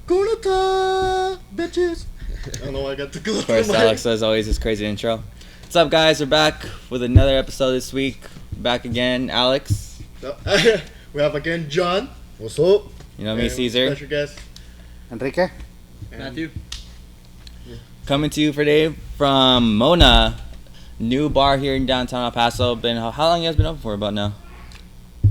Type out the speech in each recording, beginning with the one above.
Johnathan, bitches. I don't know why I got to go. Of course, Alex does always his crazy intro. What's up, guys? We're back with another episode this week. Back again, Alex. We have again John. What's up? You know me, Cesar. Special guest. Enrique. Matthew. Coming to you today from Mona, new bar here in downtown El Paso. How long you guys been open for about now?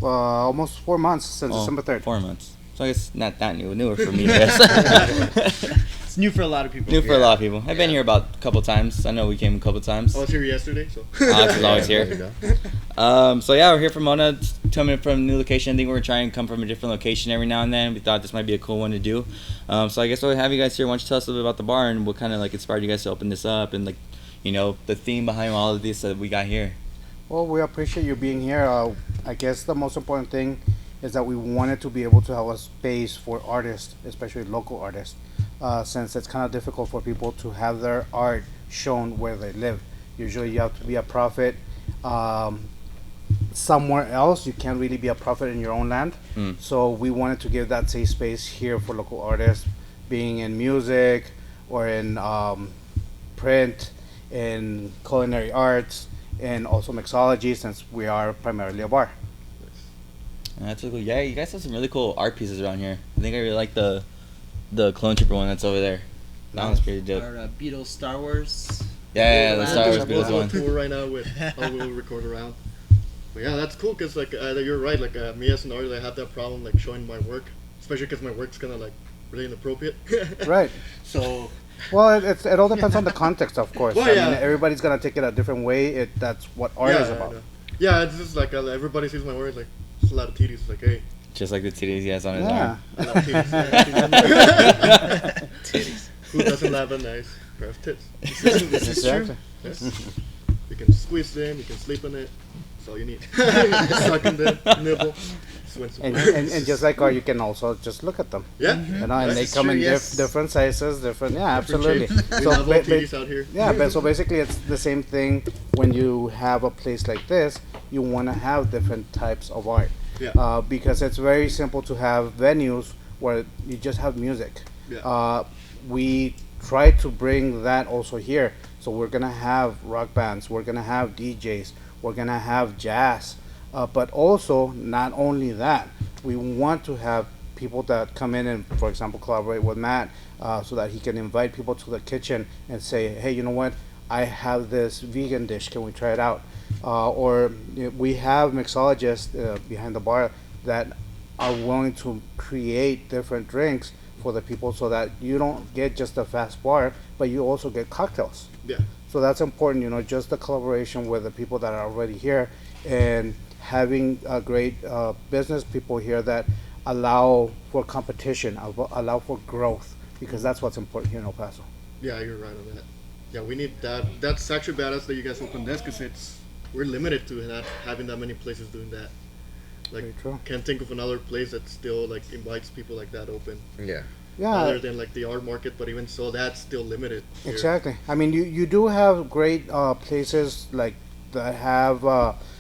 Almost 4 months since December 3rd. 4 months. So I guess not that new. Newer for me, I guess. It's new for a lot of people. New for a lot of people. I've been here about a couple times. I know we came a couple times. I was here yesterday, so. Alex is always here. So yeah, we're here from Mona, coming from a new location. I think we're trying to come from a different location every now and then. We thought this might be a cool one to do. So I guess we'll have you guys here. Why don't you tell us a little bit about the bar and what kind of like inspired you guys to open this up and like, you know, the theme behind all of this that we got here. Well, we appreciate you being here. I guess the most important thing is that we wanted to be able to have a space for artists, especially local artists, since it's kind of difficult for people to have their art shown where they live. Usually you have to be a prophet somewhere else. You can't really be a prophet in your own land. So we wanted to give that safe space here for local artists, being in music or in print, in culinary arts, and also mixology, since we are primarily a bar. That's really cool. Yeah, you guys have some really cool art pieces around here. I think I really like the Clone Trooper one that's over there. That one's pretty dope. Our Beatles Star Wars. Yeah, the Star Wars Beatles one. Tour right now with how we'll record around. But yeah, that's cool because like you're right. Like me as an artist, I have that problem like showing my work, especially because my work's kind of like really inappropriate. Right. So. Well, it all depends on the context, of course. Well, I yeah. mean, everybody's gonna take it a different way. That's what art is about. Yeah, it's just like everybody sees my work like it's a lot of titties. It's like, hey. Just like the titties he has on his arm. I love titties. Titties. Who doesn't love a nice pair of tits? This is true. Yes. You can squeeze them. You can sleep on it. That's all you need. Suck in them, nibble. And just like art, you can also just look at them. Yeah. You know, and they come in different sizes, different. Yeah, absolutely. We love all titties out here. Yeah, but so basically, it's the same thing when you have a place like this. You want to have different types of art. Yeah. Because it's very simple to have venues where you just have music. Yeah. We try to bring that also here. So we're gonna have rock bands. We're gonna have DJs. We're gonna have jazz. But also, not only that, we want to have people that come in and, for example, collaborate with Matt so that he can invite people to the kitchen and say, hey, you know what? I have this vegan dish. Can we try it out? Or we have mixologists behind the bar that are willing to create different drinks for the people so that you don't get just a fast bar, but you also get cocktails. Yeah. So that's important, you know, just the collaboration with the people that are already here and having great business people here that allow for competition, allow for growth, because that's what's important here in El Paso. Yeah, you're right on that. Yeah, we need that. That's actually badass that you guys opened this because we're limited to not having that many places doing that. Like, Very true. Can't think of another place that still like invites people like that open. Yeah. Other than like the art market, but even so, that's still limited. Here. Exactly. I mean, you do have great places like that have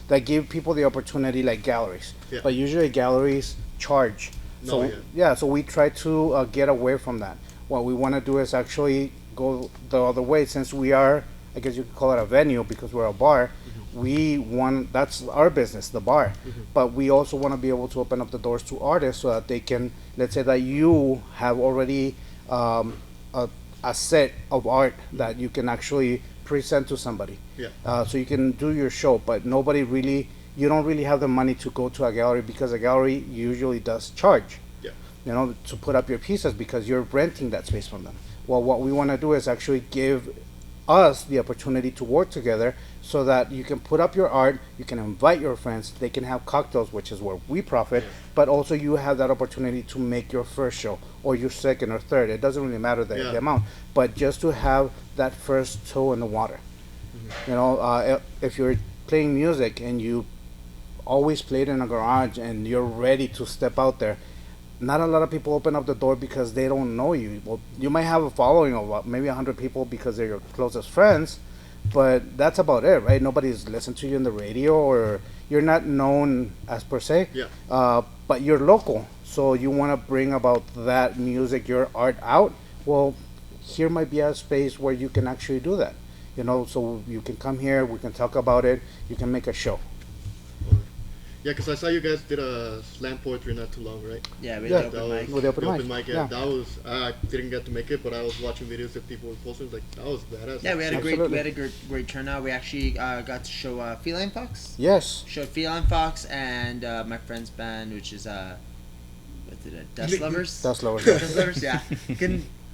that give people the opportunity, like galleries. Yeah. But usually galleries charge. So so we try to get away from that. What we want to do is actually go the other way, since we are, I guess you could call it a venue because we're a bar. We want, that's our business, the bar. But we also want to be able to open up the doors to artists so that they can, let's say that you have already a set of art that you can actually present to somebody. Yeah. So you can do your show, but you don't really have the money to go to a gallery because a gallery usually does charge. Yeah. You know, to put up your pieces because you're renting that space from them. Well, what we want to do is actually give us the opportunity to work together so that you can put up your art, you can invite your friends, they can have cocktails, which is where we profit, but also you have that opportunity to make your first show or your second or third. It doesn't really matter the amount, but just to have that first toe in the water. You know, if you're playing music and you always played in a garage and you're ready to step out there, not a lot of people open up the door because they don't know you. Well, you might have a following of maybe 100 people because they're your closest friends, but that's about it, right? Nobody's listened to you on the radio, or you're not known as per se. Yeah. But you're local, So you want to bring about that music, your art out. Well, here might be a space where you can actually do that. So you can come here, we can talk about it, you can make a show. Yeah, because I saw you guys did a slam poetry not too long, right? Yeah, we Yeah. did open mic. With the open mic, yeah. yeah. That was, I didn't get to make it, but I was watching videos of people posting, like, that was badass. Yeah, we had a Absolutely. great turnout. We actually got to show Feline Fox. Yes. Showed Feline Fox and my friend's band, which is what's it? Dust Lovers. That's lower. Dust Lovers, yeah.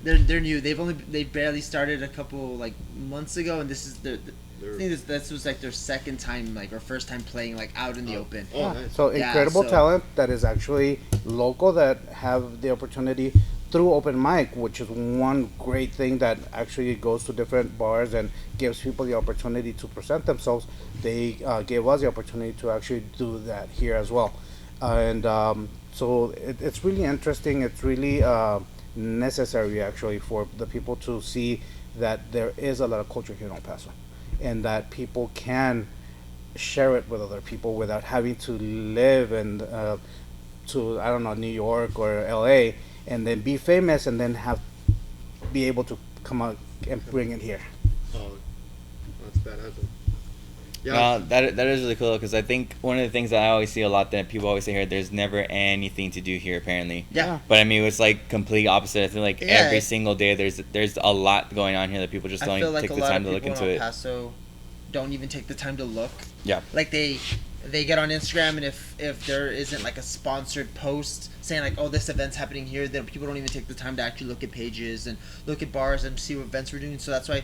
They're new. They barely started a couple like months ago, and this is I think this was like their second time, like, or first time playing like out in the open. Oh, nice. So Yeah, incredible so- talent that is actually local that have the opportunity through open mic, which is one great thing that actually goes to different bars and gives people the opportunity to present themselves. They gave us the opportunity to actually do that here as well, and so it's really interesting. It's really necessary actually for the people to see that there is a lot of culture here in El Paso, and that people can share it with other people without having to live and to, I don't know, New York or LA, and then be famous and then be able to come out and bring it here. Oh, that's badass. Yeah, that is really cool because I think one of the things that I always see a lot that people always say here, there's never anything to do here apparently. Yeah. But I mean, it's like complete opposite. I feel like Yeah, every single day there's a lot going on here that people just I don't feel even like take a the lot time of to look people into in El it. Paso don't even take the time to look. Yeah. Like they get on Instagram, and if there isn't like a sponsored post saying like, oh, this event's happening here, then people don't even take the time to actually look at pages and look at bars and see what events we're doing. So that's why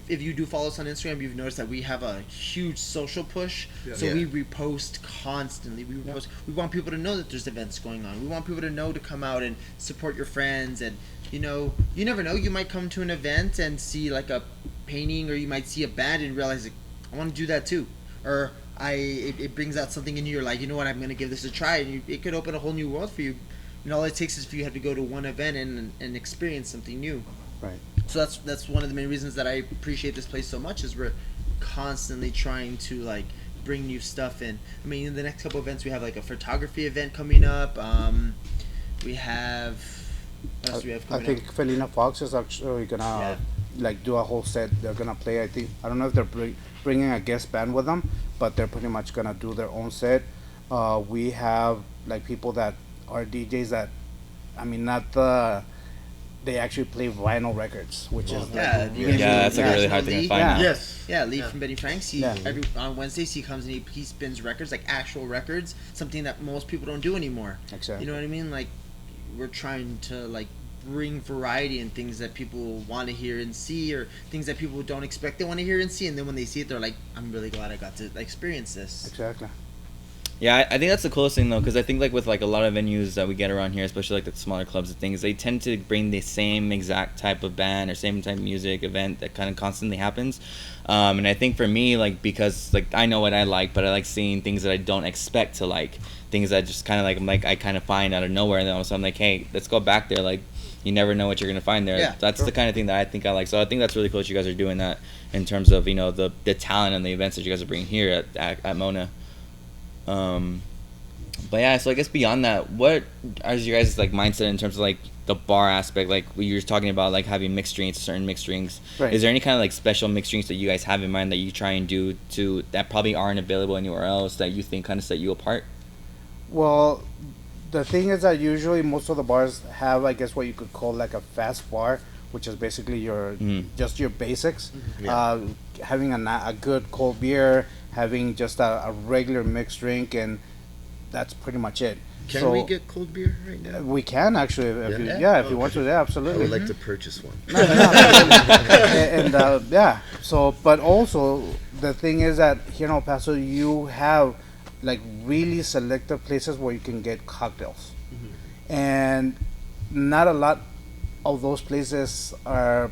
if you do follow us on Instagram, you've noticed that we have a huge social push. Yeah. So Yeah. we repost constantly. We repost. We want people to know that there's events going on. We want people to know to come out and support your friends. And you never know. You might come to an event and see like a painting, or you might see a band and realize, like, I want to do that too, or it brings out something in you. You're like, you know what, I'm gonna give this a try, and it could open a whole new world for you. All it takes is for you to have to go to one event and experience something new. Right. So that's one of the main reasons that I appreciate this place so much, is we're constantly trying to like bring new stuff in. I mean, in the next couple events, we have like a photography event coming up. We have what else do we have I coming think Felina Fox is actually gonna like do a whole set. They're gonna play. I don't know if they're bringing a guest band with them, but they're pretty much gonna do their own set. We have like people that are DJs that, I mean, they actually play vinyl records, which is Yeah, like, you really, can- Yeah, that's like a really Lee. hard thing to find. Yeah. now. Yes. Yeah, Lee Yeah. from Betty Franks. Yeah. On Wednesdays he comes and he spins records, like actual records, something that most people don't do anymore. Exactly. You know what I mean? Like, we're trying to like bring variety and things that people want to hear and see, or things that people don't expect they want to hear and see, and then when they see it, they're like, I'm really glad I got to experience this. Exactly. Yeah, I think that's the coolest thing though, because I think like with like a lot of venues that we get around here, especially like the smaller clubs and things, they tend to bring the same exact type of band or same type of music event that kind of constantly happens. And I think for me, like, because like I know what I like, but I like seeing things that I don't expect to like, things that just kind of like I'm like I kind of find out of nowhere, and then all of a sudden I'm like, hey, let's go back there. Like, you never know what you're gonna find there. Yeah, That's sure. the kind of thing that I think I like. So I think that's really cool that you guys are doing that in terms of the talent and the events that you guys are bringing here at Mona. But yeah, so I guess beyond that, what is your guys' like mindset in terms of like the bar aspect? Like you were talking about like having mixed drinks, certain mixed drinks. Right. Is there any kind of like special mixed drinks that you guys have in mind that you try and do that probably aren't available anywhere else that you think kind of set you apart? Well, the thing is that usually most of the bars have, I guess, what you could call like a fast bar, which is basically your just your basics. Having a good cold beer, having just a regular mixed drink, and that's pretty much it. Can So, we get cold beer right now? We can actually, if Yeah? if you want to, yeah, I absolutely. would like to purchase one. and yeah, so but also the thing is that here in El Paso you have like really selective places where you can get cocktails, and not a lot of those places are,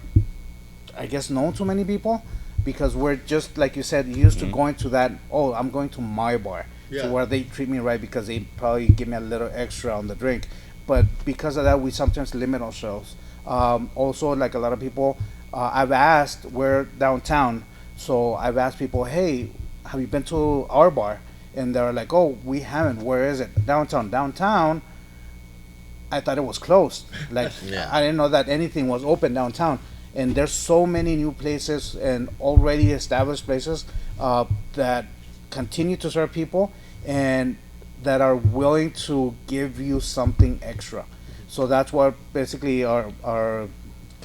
I guess, known to many people, because we're just like you said, used to going to that. Oh, I'm going to my bar, Yeah. so where they treat me right because they probably give me a little extra on the drink, but because of that we sometimes limit ourselves. Also, like a lot of people, I've asked, we're downtown, so I've asked people, hey, have you been to our bar? And they're like, oh, we haven't. Where is it? Downtown. I thought it was closed. Like Yeah. I didn't know that anything was open downtown. And there's so many new places and already established places that continue to serve people and that are willing to give you something extra. So that's what basically our kind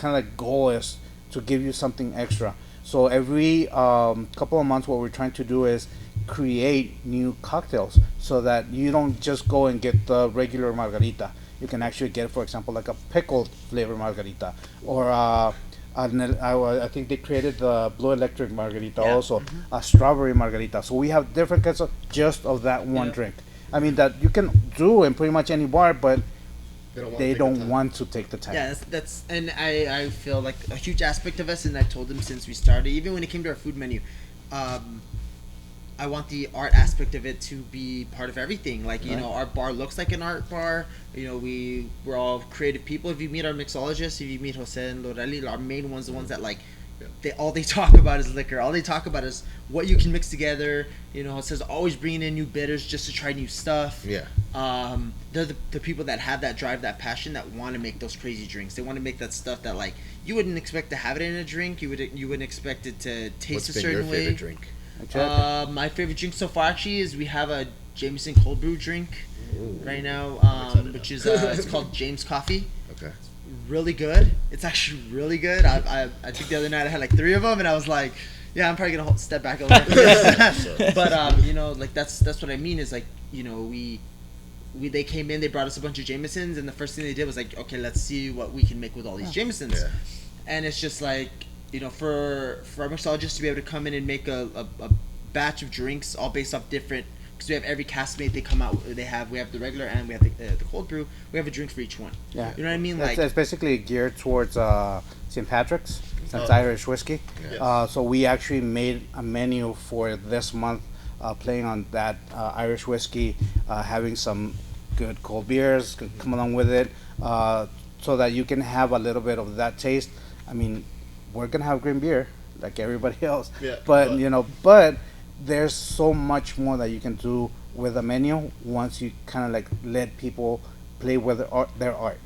of like goal is, to give you something extra. So every couple of months, what we're trying to do is create new cocktails so that you don't just go and get the regular margarita. You can actually get, for example, like a pickled flavor margarita, or I think they created the Blue Electric margarita, also a strawberry margarita. So we have different kinds of just of that one drink. I mean, that you can do in pretty much any bar, but they don't want to take the time. Yeah, that's and I feel like a huge aspect of us, and I've told them since we started, even when it came to our food menu, I want the art aspect of it to be part of everything. Like, you know, our bar looks like an art bar. You know, we're all creative people. If you meet our mixologists, if you meet Jose and Lorelli, our main ones, the ones that like, they talk about is liquor. All they talk about is what you can mix together. You know, Jose's always bringing in new bitters just to try new stuff. Yeah. They're the people that have that drive, that passion, that want to make those crazy drinks. They want to make that stuff that like you wouldn't expect to have it in a drink. You wouldn't expect it to taste a certain way. What's been your favorite drink? Exactly. My favorite drink so far actually is we have a Jameson cold brew drink right now, which is it's called James Coffee. Okay. Really good. It's actually really good. I think the other night I had like 3 of them, and I was like, yeah, I'm probably gonna step back a little bit. But you know, like that's what I mean is like, you know, they came in, they brought us a bunch of Jamesons, and the first thing they did was like, okay, let's see what we can make with all these Jamesons. Yeah. And it's just like, you know, for our mixologists to be able to come in and make a batch of drinks all based off different, because we have every castmate they come out, we have the regular and we have the cold brew. We have a drink for each one. Yeah, you know what I mean? Like it's basically geared towards St. Patrick's. That's Irish whiskey. Yes. So we actually made a menu for this month, playing on that Irish whiskey, having some good cold beers come along with it, so that you can have a little bit of that taste. I mean, we're gonna have green beer like everybody else, but you know, but there's so much more that you can do with a menu once you kind of like let people play with their art.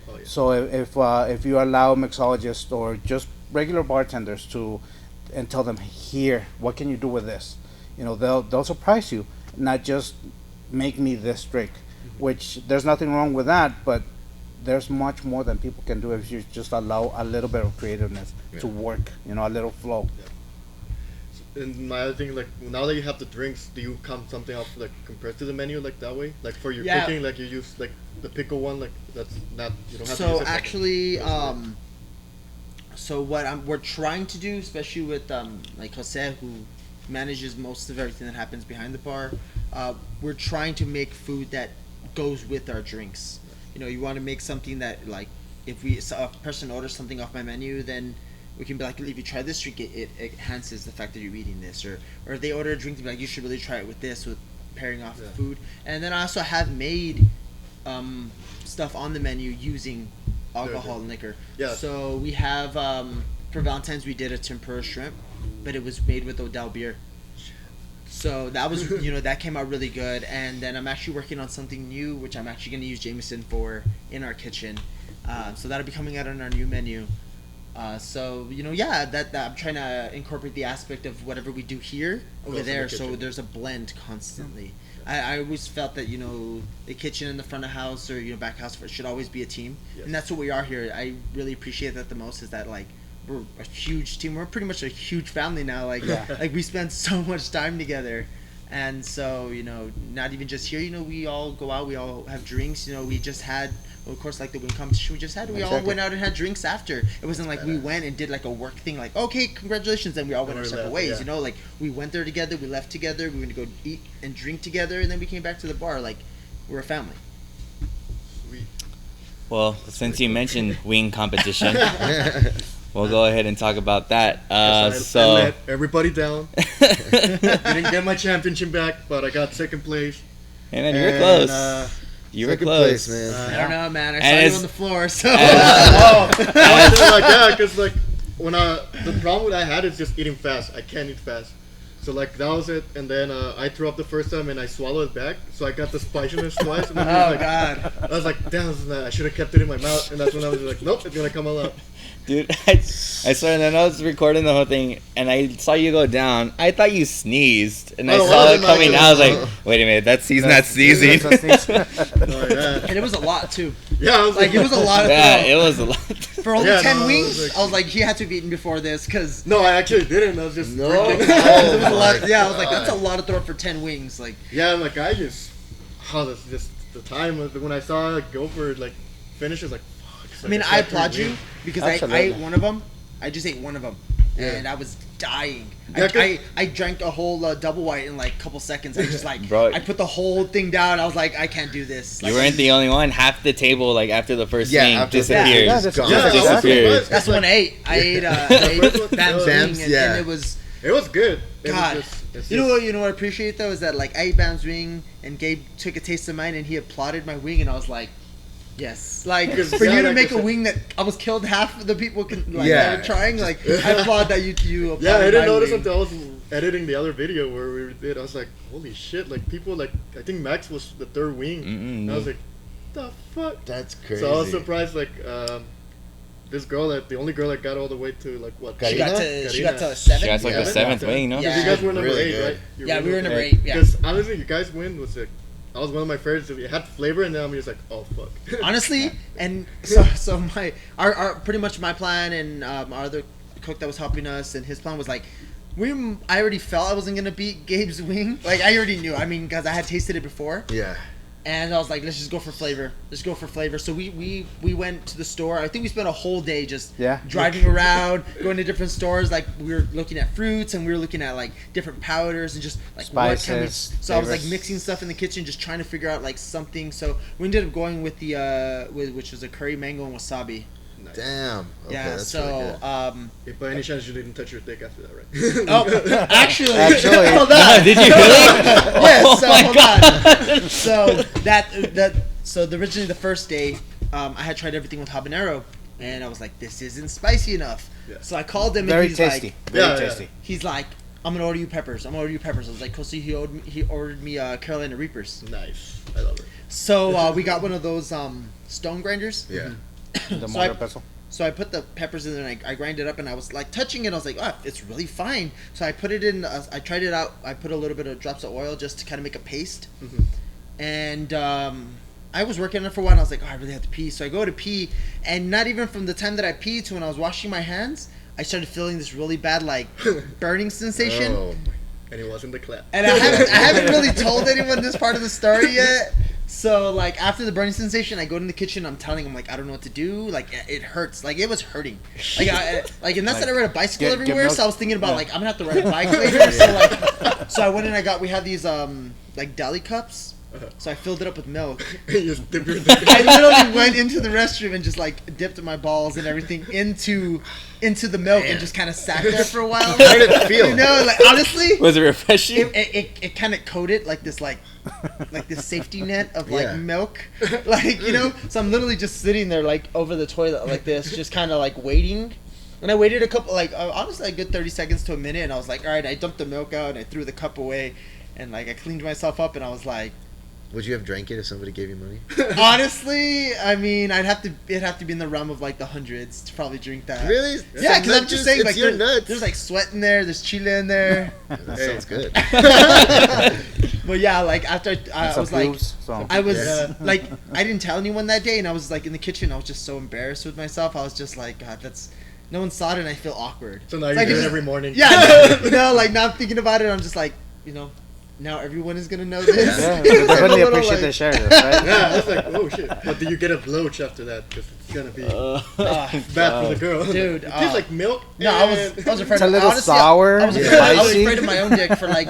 Oh, yeah. So if you allow mixologists or just regular bartenders and tell them, here, what can you do with this? You know, they'll surprise you, not just make me this drink, which there's nothing wrong with that, but there's much more than people can do if you just allow a little bit of creativeness to work, you know, a little flow. And my other thing, like, now that you have the drinks, do you come something else like compared to the menu like that way? Like for your cooking, like you use like the pickle one, like that's not, you don't have to use it. So actually, so what we're trying to do, especially with like Jose, who manages most of everything that happens behind the bar, we're trying to make food that goes with our drinks. You know, you want to make something that, like, if a person orders something off my menu, then we can be like, if you try this drink, it enhances the fact that you're eating this. Or if they order a drink, to be like, you should really try it with this, with pairing off the food. And then I also have made stuff on the menu using alcohol and liquor. Yeah. So we have, for Valentine's, we did a tempura shrimp, but it was made with Odell beer. So that was, you know, that came out really good. And then I'm actually working on something new, which I'm actually going to use Jameson for in our kitchen. So that'll be coming out on our new menu. So, you know, that I'm trying to incorporate the aspect of whatever we do here over there. So there's a blend constantly. I always felt that, you know, the kitchen in the front of house or, you know, back house should always be a team. Yes. And that's what we are here. I really appreciate that the most, is that, like, we're a huge team. We're pretty much a huge family now. Like, like we spend so much time together. And so, you know, not even just here, you know, we all go out, we all have drinks. You know, we just had, of course, like the wing competition we just had, we all went out and had drinks after. It wasn't like we went and did like a work thing, like, okay, congratulations, then we all went our separate ways, you know, like we went there together, we left together, we went to go eat and drink together, and then we came back to the bar. Like, we're a family. Sweet. Well, since you mentioned wing competition, we'll go ahead and talk about that. I let everybody down. Didn't get my championship back, but I got second place. Hey man, you were close. You were close, place, man. I don't know, man. I saw you on the floor, so. Because like, because like when the problem that I had is just eating fast. I can't eat fast, So like that was it, and then I threw up the first time and I swallowed it back, so I got the spiciness twice. And then God! I was like, damn, I should have kept it in my mouth, and that's when I was like, nope, it's gonna come all out. Dude, I swear, and then I was recording the whole thing, and I saw you go down. I thought you sneezed, and I saw it coming out. I was like, wait a minute, he's not sneezing. And it was a lot, too. Yeah, I was like, it was a lot of it was a lot. For only 10 wings, I was like, he had to be eaten before this, because... No, I actually didn't. I was just drinking. It was a lot, I was like, that's a lot of throw for 10 wings. Like, yeah, like, I just... Oh, that's just the time when I saw like Gopher, like, finish, I was like, fuck. I mean, I applaud you, because I ate one of them. I just ate one of them, and I was dying. I drank a whole double white in like a couple seconds. I just like, I put the whole thing down. I was like, I can't do this. You weren't the only one. Half the table, like after the first thing, disappeared. Disappeared. That's when I ate. I ate Bam's wing, and it was. It was good. God, you know what I appreciate though is that like I ate Bam's wing, and Gabe took a taste of mine, and he applauded my wing, and I was like. Yes, like for you to make a wing that almost killed half of the people that were trying. Like I applaud that you. Yeah, I didn't notice until I was editing the other video where we did. I was like, holy shit! Like people like I think Max was the third wing. And I was like, the fuck? That's crazy. So I was surprised. Like this girl, the only girl that got all the way to like what? She got to 7. She got like the 7th wing, no? Yeah, you guys were number 8, right? Yeah, we were number 8. Yeah. Because honestly, you guys win was like. I was one of my favorites. It had flavor, and then I'm just like, oh fuck. Honestly, and so our pretty much my plan and our other cook that was helping us, and his plan was like, I already felt I wasn't gonna beat Gabe's wing. Like I already knew. I mean, because I had tasted it before. Yeah. And I was like, let's just go for flavor. So we went to the store. I think we spent a whole day just driving around, going to different stores. Like we were looking at fruits and we were looking at like different powders and just like spices, what can we. So I was like mixing stuff in the kitchen, just trying to figure out like something. So we ended up going with the which was a curry mango and wasabi. Nice. Damn. Okay, yeah. that's So really if by any chance you didn't touch your dick after that, right? Oh, actually, hold on. Did you really? Yes. Oh so hold on. So originally the first day, I had tried everything with habanero, and I was like, this isn't spicy enough. Yeah. So I called him, and he's like, very tasty. He's like, I'm gonna order you peppers. I was like, cool. So he ordered me Carolina Reapers. Nice. I love it. So we got one of those stone grinders. Yeah. The mortar pestle. So I put the peppers in there and I grind it up, and I was like touching it. I was like, oh, it's really fine. So I put it in. I tried it out. I put a little bit of drops of oil just to kind of make a paste. And I was working on it for a while. And I was like, oh, I really have to pee. So I go to pee, and not even from the time that I peed to when I was washing my hands, I started feeling this really bad like burning sensation. Oh. And it wasn't the clap. And I haven't really told anyone this part of the story yet. So, like, after the burning sensation, I go in the kitchen, I'm telling him, like, I don't know what to do. Like, it hurts. Like, it was hurting. Like, and that's that I ride a bicycle everywhere, so I was thinking about, like, I'm going to have to ride a bike later. So I went in, we had these, like, deli cups. So I filled it up with milk. I literally went into the restroom and just, like, dipped my balls and everything into the milk and just kind of sat there for a while. How did it feel? You know, like, honestly. Was it refreshing? It kind of coated like this, like this safety net of like milk, like, you know. So I'm literally just sitting there like over the toilet like this, just kind of like waiting. And I waited a couple, like honestly, a good 30 seconds to a minute, and I was like, all right, I dumped the milk out and I threw the cup away, and like I cleaned myself up, and I was like, would you have drank it if somebody gave you money? Honestly, I mean, it'd have to be in the realm of like the hundreds to probably drink that. Really? Yeah, because I'm just saying, it's like, your nuts. There's like sweat in there, there's chile in there. That sounds good. But yeah, like after I was like, like, I didn't tell anyone that day, and I was like in the kitchen, I was just so embarrassed with myself. I was just like, God, no one saw it, and I feel awkward. So now you're doing it every morning. Yeah, you know, like now I'm thinking about it, I'm just like, you know. Now everyone is gonna know this. Yeah, they really appreciate they share this, right? Yeah, I was like, oh shit. But do you get a bloach after that? Because it's gonna be bad for the girl. Dude, it tastes like milk. No, I was afraid. It's a little sour. I was afraid of my own dick for like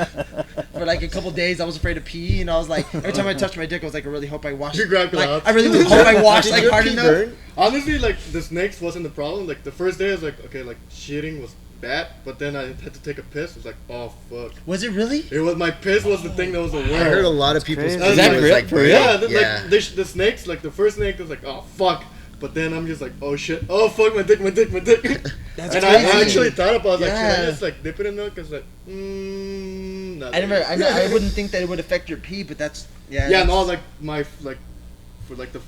a couple days. I was afraid to pee, and I was like, every time I touched my dick, I was like, I really hope I washed. You grabbed I really hope I washed like hard enough. Honestly, like the snakes wasn't the problem. Like the first day, I was like, okay, like shitting was bad, but then I had to take a piss. It was like, oh fuck. Was it really? It was, my piss was the thing that was the worst. I heard a lot of people. Is that real? Like, for real? Yeah, like the snakes, like the first snake was like, oh fuck. But then I'm just like, oh shit, oh fuck, my dick. That's and crazy. I actually thought about it, like, Yeah. should I just like dip it in milk? I was like, not I wouldn't think that it would affect your pee, but that's Yeah, that's- no, like my like for like the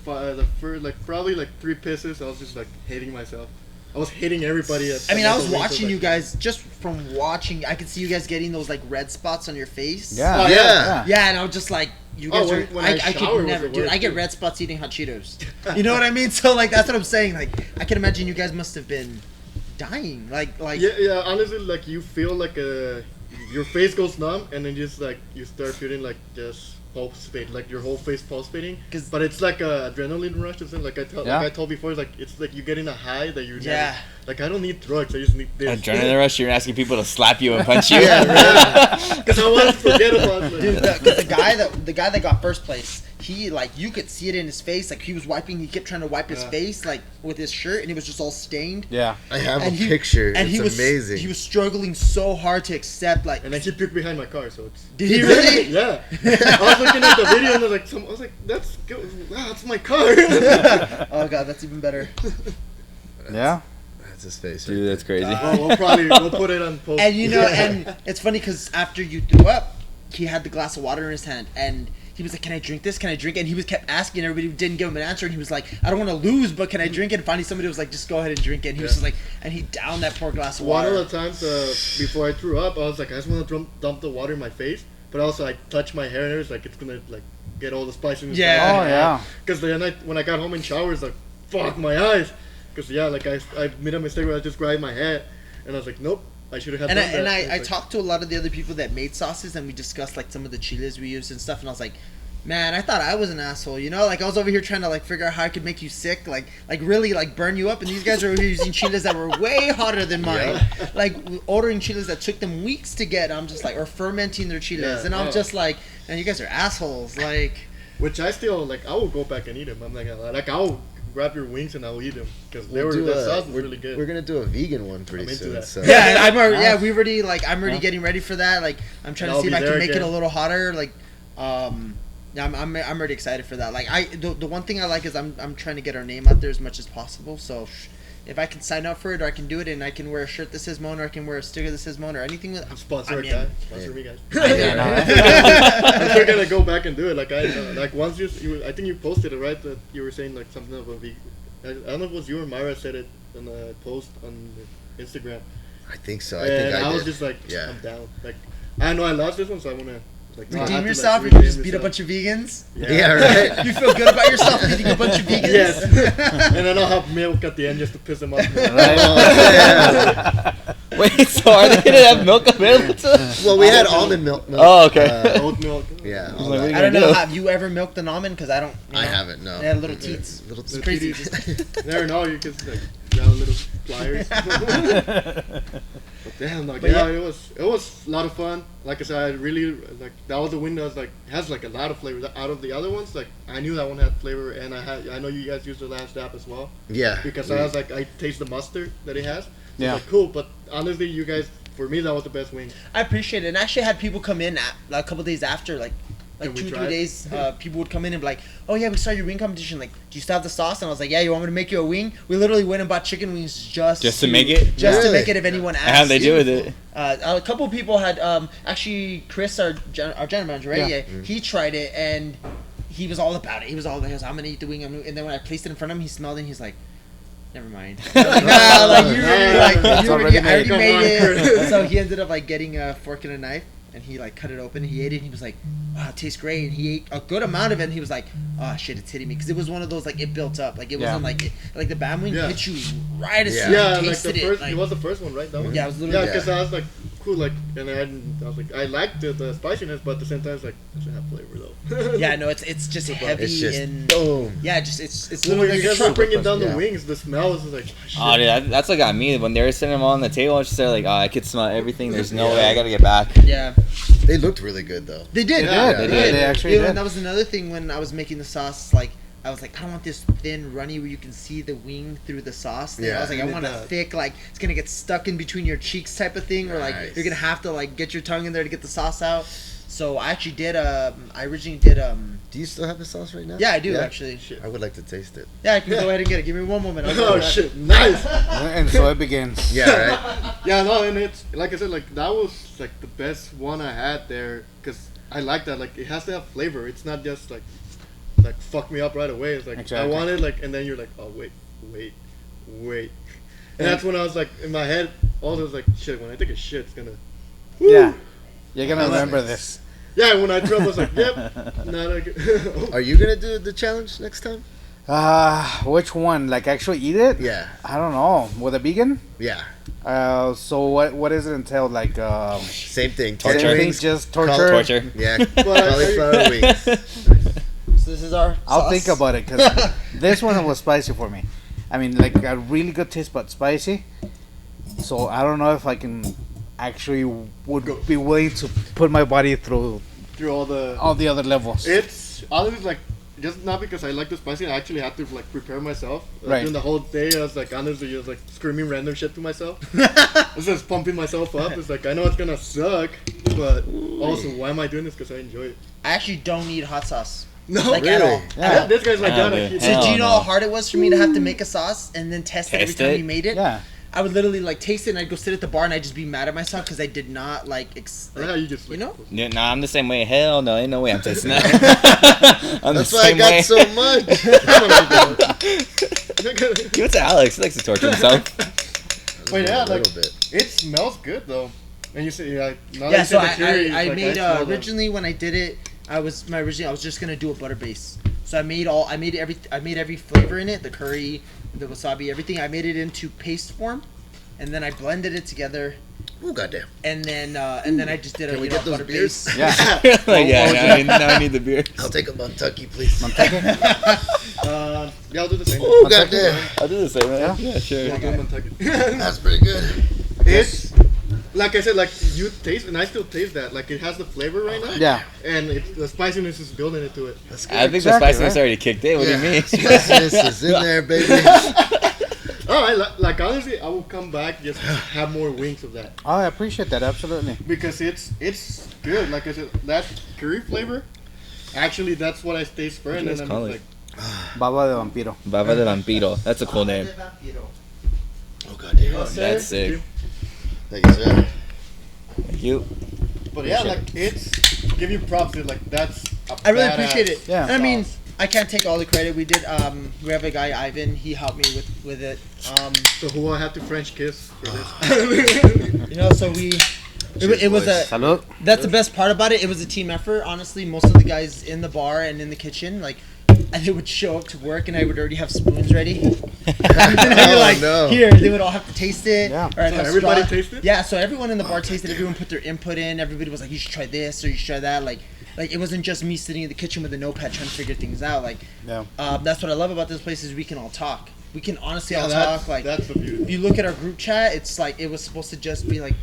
first like probably like 3 pisses, I was just like hating myself. I was hating everybody. I mean, I was watching you guys just from watching. I could see you guys getting those like red spots on your face. Yeah. Oh, Yeah. Yeah, and I was just like, you guys are. when I shower could was never, the dude. worst, I get too. red spots eating hot Cheetos. You know what I mean? So like, that's what I'm saying. Like, I can imagine you guys must have been dying. Like. Yeah. Honestly, like you feel like your face goes numb, and then just like you start feeling like just pulsating, like your whole face pulsating. But it's like a adrenaline rush, isn't it? Like I told before, it's like you're getting a high that you Yeah. never, like I don't need drugs, I just need this. Adrenaline rush. You're asking people to slap you and punch you. Because I want to forget about it. Dude, the guy that got first place, he like you could see it in his face. Like he was wiping, he kept trying to wipe his face like with his shirt, and it was just all stained. Yeah. I have And a picture. And It's amazing. He was struggling so hard to accept like. And then he puked behind my car, so it's. Did he really? Yeah. I was looking at the video and I was like, that's good. Wow, that's my car. Oh god, that's even better. Yeah. That's his face. Dude, that's crazy. we'll put it on post. And you know, and it's funny because after you threw up, he had the glass of water in his hand, and he was like, "Can I drink this? Can I drink it?" And he was kept asking, everybody didn't give him an answer, and he was like, "I don't want to lose, but can I drink it?" And finally, somebody was like, "Just go ahead and drink it." And he was just like, and he downed that poor glass of One water. of the times before I threw up, I was like, I just want to dump the water in my face, but also I touched my hair and it was like it's gonna like get all the spiciness. Yeah. Oh yeah. Because then when I got home in shower, it's like, fuck my eyes. Because like I made a mistake where I just grabbed my head, and I was like, nope, I should have had. And I like, talked to a lot of the other people that made sauces, and we discussed like some of the chiles we used and stuff, and I was like, man, I thought I was an asshole, you know? Like I was over here trying to like figure out how I could make you sick, like really like burn you up, and these guys are over here using chiles that were way hotter than mine. Like ordering chiles that took them weeks to get. I'm just like, or fermenting their chiles, and I'm just like, man, you guys are assholes. Like, which I still like. I will go back and eat them. I'm not gonna lie. Like I'll grab your wings and I'll eat them because that sauce was really good. We're gonna do a vegan one pretty into soon. that. So. yeah, we already like I'm already getting ready for that. Like I'm trying to see if I can make it a little hotter. Like, yeah, I'm already excited for that. Like the one thing I like is I'm trying to get our name out there as much as possible. So if I can sign up for it, or I can do it, and I can wear a shirt that says Mona, or I can wear a sticker that says Mona, or anything with Sponsor I'm a guy. in. Sponsor me, guys. Yeah. I'm still gonna go back and do it. Like once I think you posted it, right? That you were saying like something about vegan. I don't know if it was you or Myra said it in a post on Instagram. I think so. I was did. just like, Yeah. I'm down. Like I know I lost this one, so I wanna like I have Redeem to, yourself. like, You redeem just beat a myself. bunch of vegans. Yeah, right. You feel good about yourself beating a bunch of vegans. Yes. And then I'll have milk at the end just to piss them off. Wait, so are they gonna have milk available to us? Well, we had almond milk. Oh, okay. Oat milk. Yeah. I was all like, that. what I don't do? know. Have you ever milked an almond? Because I don't. You know, I haven't. No. They had little teats. Little It's teats. crazy. Never know. You can like grab little pliers. But damn, like But yeah, yeah. it was a lot of fun. Like I said, I really like that was the one that was like has like a lot of flavor. Out of the other ones, like I knew that one had flavor, and I know you guys used the last app as well Yeah. because I was like I taste the mustard that it has. So Yeah. it's like cool, but honestly, you guys for me that was the best wing. I appreciate it. And I actually had people come in a couple days after, like And we 2-3 tried. days. People would come in and be like, "Oh yeah, we saw your wing competition. Like, do you still have the sauce?" And I was like, "Yeah, you want me to make you a wing?" We literally went and bought chicken wings just to make it? just to Really? make it if anyone asked. And how'd they do with it? A couple people had actually Chris, our general manager, right? Yeah. Yeah, he tried it and he was all about it. He was all like, "I'm gonna eat the wing." And then when I placed it in front of him, he smelled it and he's like, "Never mind." Like, nah, like you already, like It's you already already, I already made. made Come on, it. Chris. So he ended up like getting a fork and a knife. And he like cut it open. He ate it. And he was like, "Wow, it tastes great." And he ate a good amount of it. And he was like, "Oh shit, it's hitting me," because it was one of those like it built up. Like it Yeah. wasn't like the bam wing Yeah. hit you right as Yeah. soon as Yeah, you like the tasted first. it. It was the first one, right? That one. Yeah, it was Yeah, literally. because I was like, cool, like, and I was like, I liked the spiciness, but at the same time, it's like, it doesn't have flavor though. Yeah, no, it's just heavy It's just and boom. yeah, just it's Well, literally when like you a guys were truck. bringing down Yeah. the wings, the smell was like, shit. Oh, dude, that's what got me. When they were sitting them all on the table, I was just there like, oh, I could smell everything. There's no Yeah. way. I gotta get back. Yeah, They looked really good though. they did. Yeah, they did. They actually Yeah, did. and that was another thing when I was making the sauce. Like I was like, I don't want this thin, runny where you can see the wing through the sauce. Thing. I Yeah. was like, I want a thick, like it's gonna get stuck in between your cheeks type of thing, or like Nice. you're gonna have to like get your tongue in there to get the sauce out. So I actually did. I originally did. Do you still have the sauce right now? Yeah, I do actually. I would like to taste it. Yeah, I can go ahead and get it. Give me one moment. Oh shit! Nice. And so it begins. Yeah, right. Yeah, no, and it's like I said, like that was like the best one I had there because I like that. Like it has to have flavor. It's not just like fuck me up right away. It's like Exactly. I want it, like, and then you're like, oh wait, and that's when I was like in my head. Also, was like shit. When I take a shit, it's gonna. Woo! Yeah. You're gonna remember this. Yeah, when I threw up, I was like, yep. Not a Are you gonna do the challenge next time? Which one? Like actually eat it? Yeah. I don't know. With a vegan? Yeah. So what does it entail? Like Same thing. Torture. same thing, Wings. just torture. Torture. Yeah. Cauliflower wings. So this is our. I'll sauce. think about it because this one was spicy for me. I mean, like a really good taste, but spicy. So I don't know if I can actually would be willing to put my body through all the other levels. It's honestly like just not because I like the spicy. I actually had to like prepare myself. Right. During the whole day, I was like honestly just like screaming random shit to myself. I was just pumping myself up. It's like I know it's gonna suck, but also why am I doing this? Because I enjoy it. I actually don't need hot sauce. No, Like really? at all. Yeah. This guy's like Hell, Johnathan. dude. So Hell do you know no. how hard it was for me to have to make a sauce and then test it every Test time it? you made it? Yeah. I would literally like taste it and I'd go sit at the bar and I'd just be mad at myself because I did not like, I like how you just you know? Yeah, nah, I'm the same way. Hell no, ain't no way I'm tasting that. I'm That's the why I same got way. so much. Give it to Alex. He likes to torture himself. But yeah, A like little bit. it smells good though. And you say now Yeah, that you so said the curry, I like, made smell them. originally when I did it, I was just gonna do a butter base. So I made every flavor in it, the curry, the wasabi, everything. I made it into paste form, and then I blended it together, Oh goddamn. and then I just did Can a we get those butter beers? base. Yeah. Like, yeah, now I need the beer. I'll take a Montucky, please. Yeah, I'll do the same. Oh goddamn. I'll do the same, right? Yeah. Yeah, sure. Yeah, I'll do Montucky. That's pretty good. It's like I said, like you taste, and I still taste that. Like it has the flavor right now. Yeah. And the spiciness is building into it. That's good. I think Exactly, the spiciness right? already kicked in. What do you mean? Spiciness is in there, baby. Oh, like honestly, I will come back just have more wings of that Oh, I appreciate that. Absolutely. because it's good. Like I said, that curry flavor. Actually, that's what I taste for, and you then guys I'm call just it? like, Baba de vampiro. Baba de Vampiro. That's a cool name. Oh goddamn. That's sick. Thank you, sir. Thank you. but yeah, like it's give you props. Dude. Like that's. I really appreciate it. Yeah. And I mean, I can't take all the credit. We did. We have a guy, Ivan. He helped me with it. So who I have to French kiss for this? You know, so we. It was a. Salud. That's the best part about it. It was a team effort. Honestly, most of the guys in the bar and in the kitchen, like, and they would show up to work, and I would already have spoons ready. And I'd be like, no. here, they would all have to taste it. Yeah. Or I'd So have everybody straw. tasted? Yeah. So everyone in the bar tasted. Everyone put their input in. Everybody was like, you should try this or you should try that. Like it wasn't just me sitting in the kitchen with a notepad trying to figure things out. Like, Yeah. that's what I love about this place is we can all talk. We can honestly all that's, talk. Like, that's the beauty. if you look at our group chat, it's like it was supposed to just be like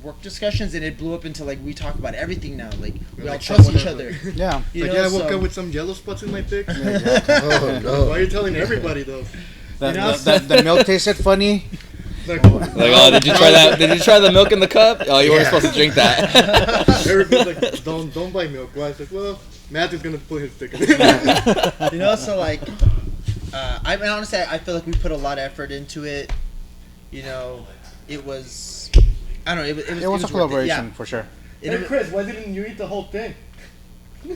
work discussions, and it blew up into like we talk about everything now. Like we all Like trust someone each else- other. Yeah. You Like know, yeah, I woke so- up with some yellow spots in my dick. Oh no. Why are you telling everybody though? The milk tasted funny. Like, Like, oh, did you try that? Did you try the milk in the cup? Oh, you weren't Yeah. supposed to drink that. everybody's like, don't buy milk. Why? It's like, well, Matthew's gonna put his dick in it. You know, so like, I mean, honestly, I feel like we put a lot of effort into it. You know, it was, I don't know, it was It was a worth collaboration Yeah. for sure. Hey Chris, why didn't you eat the whole thing?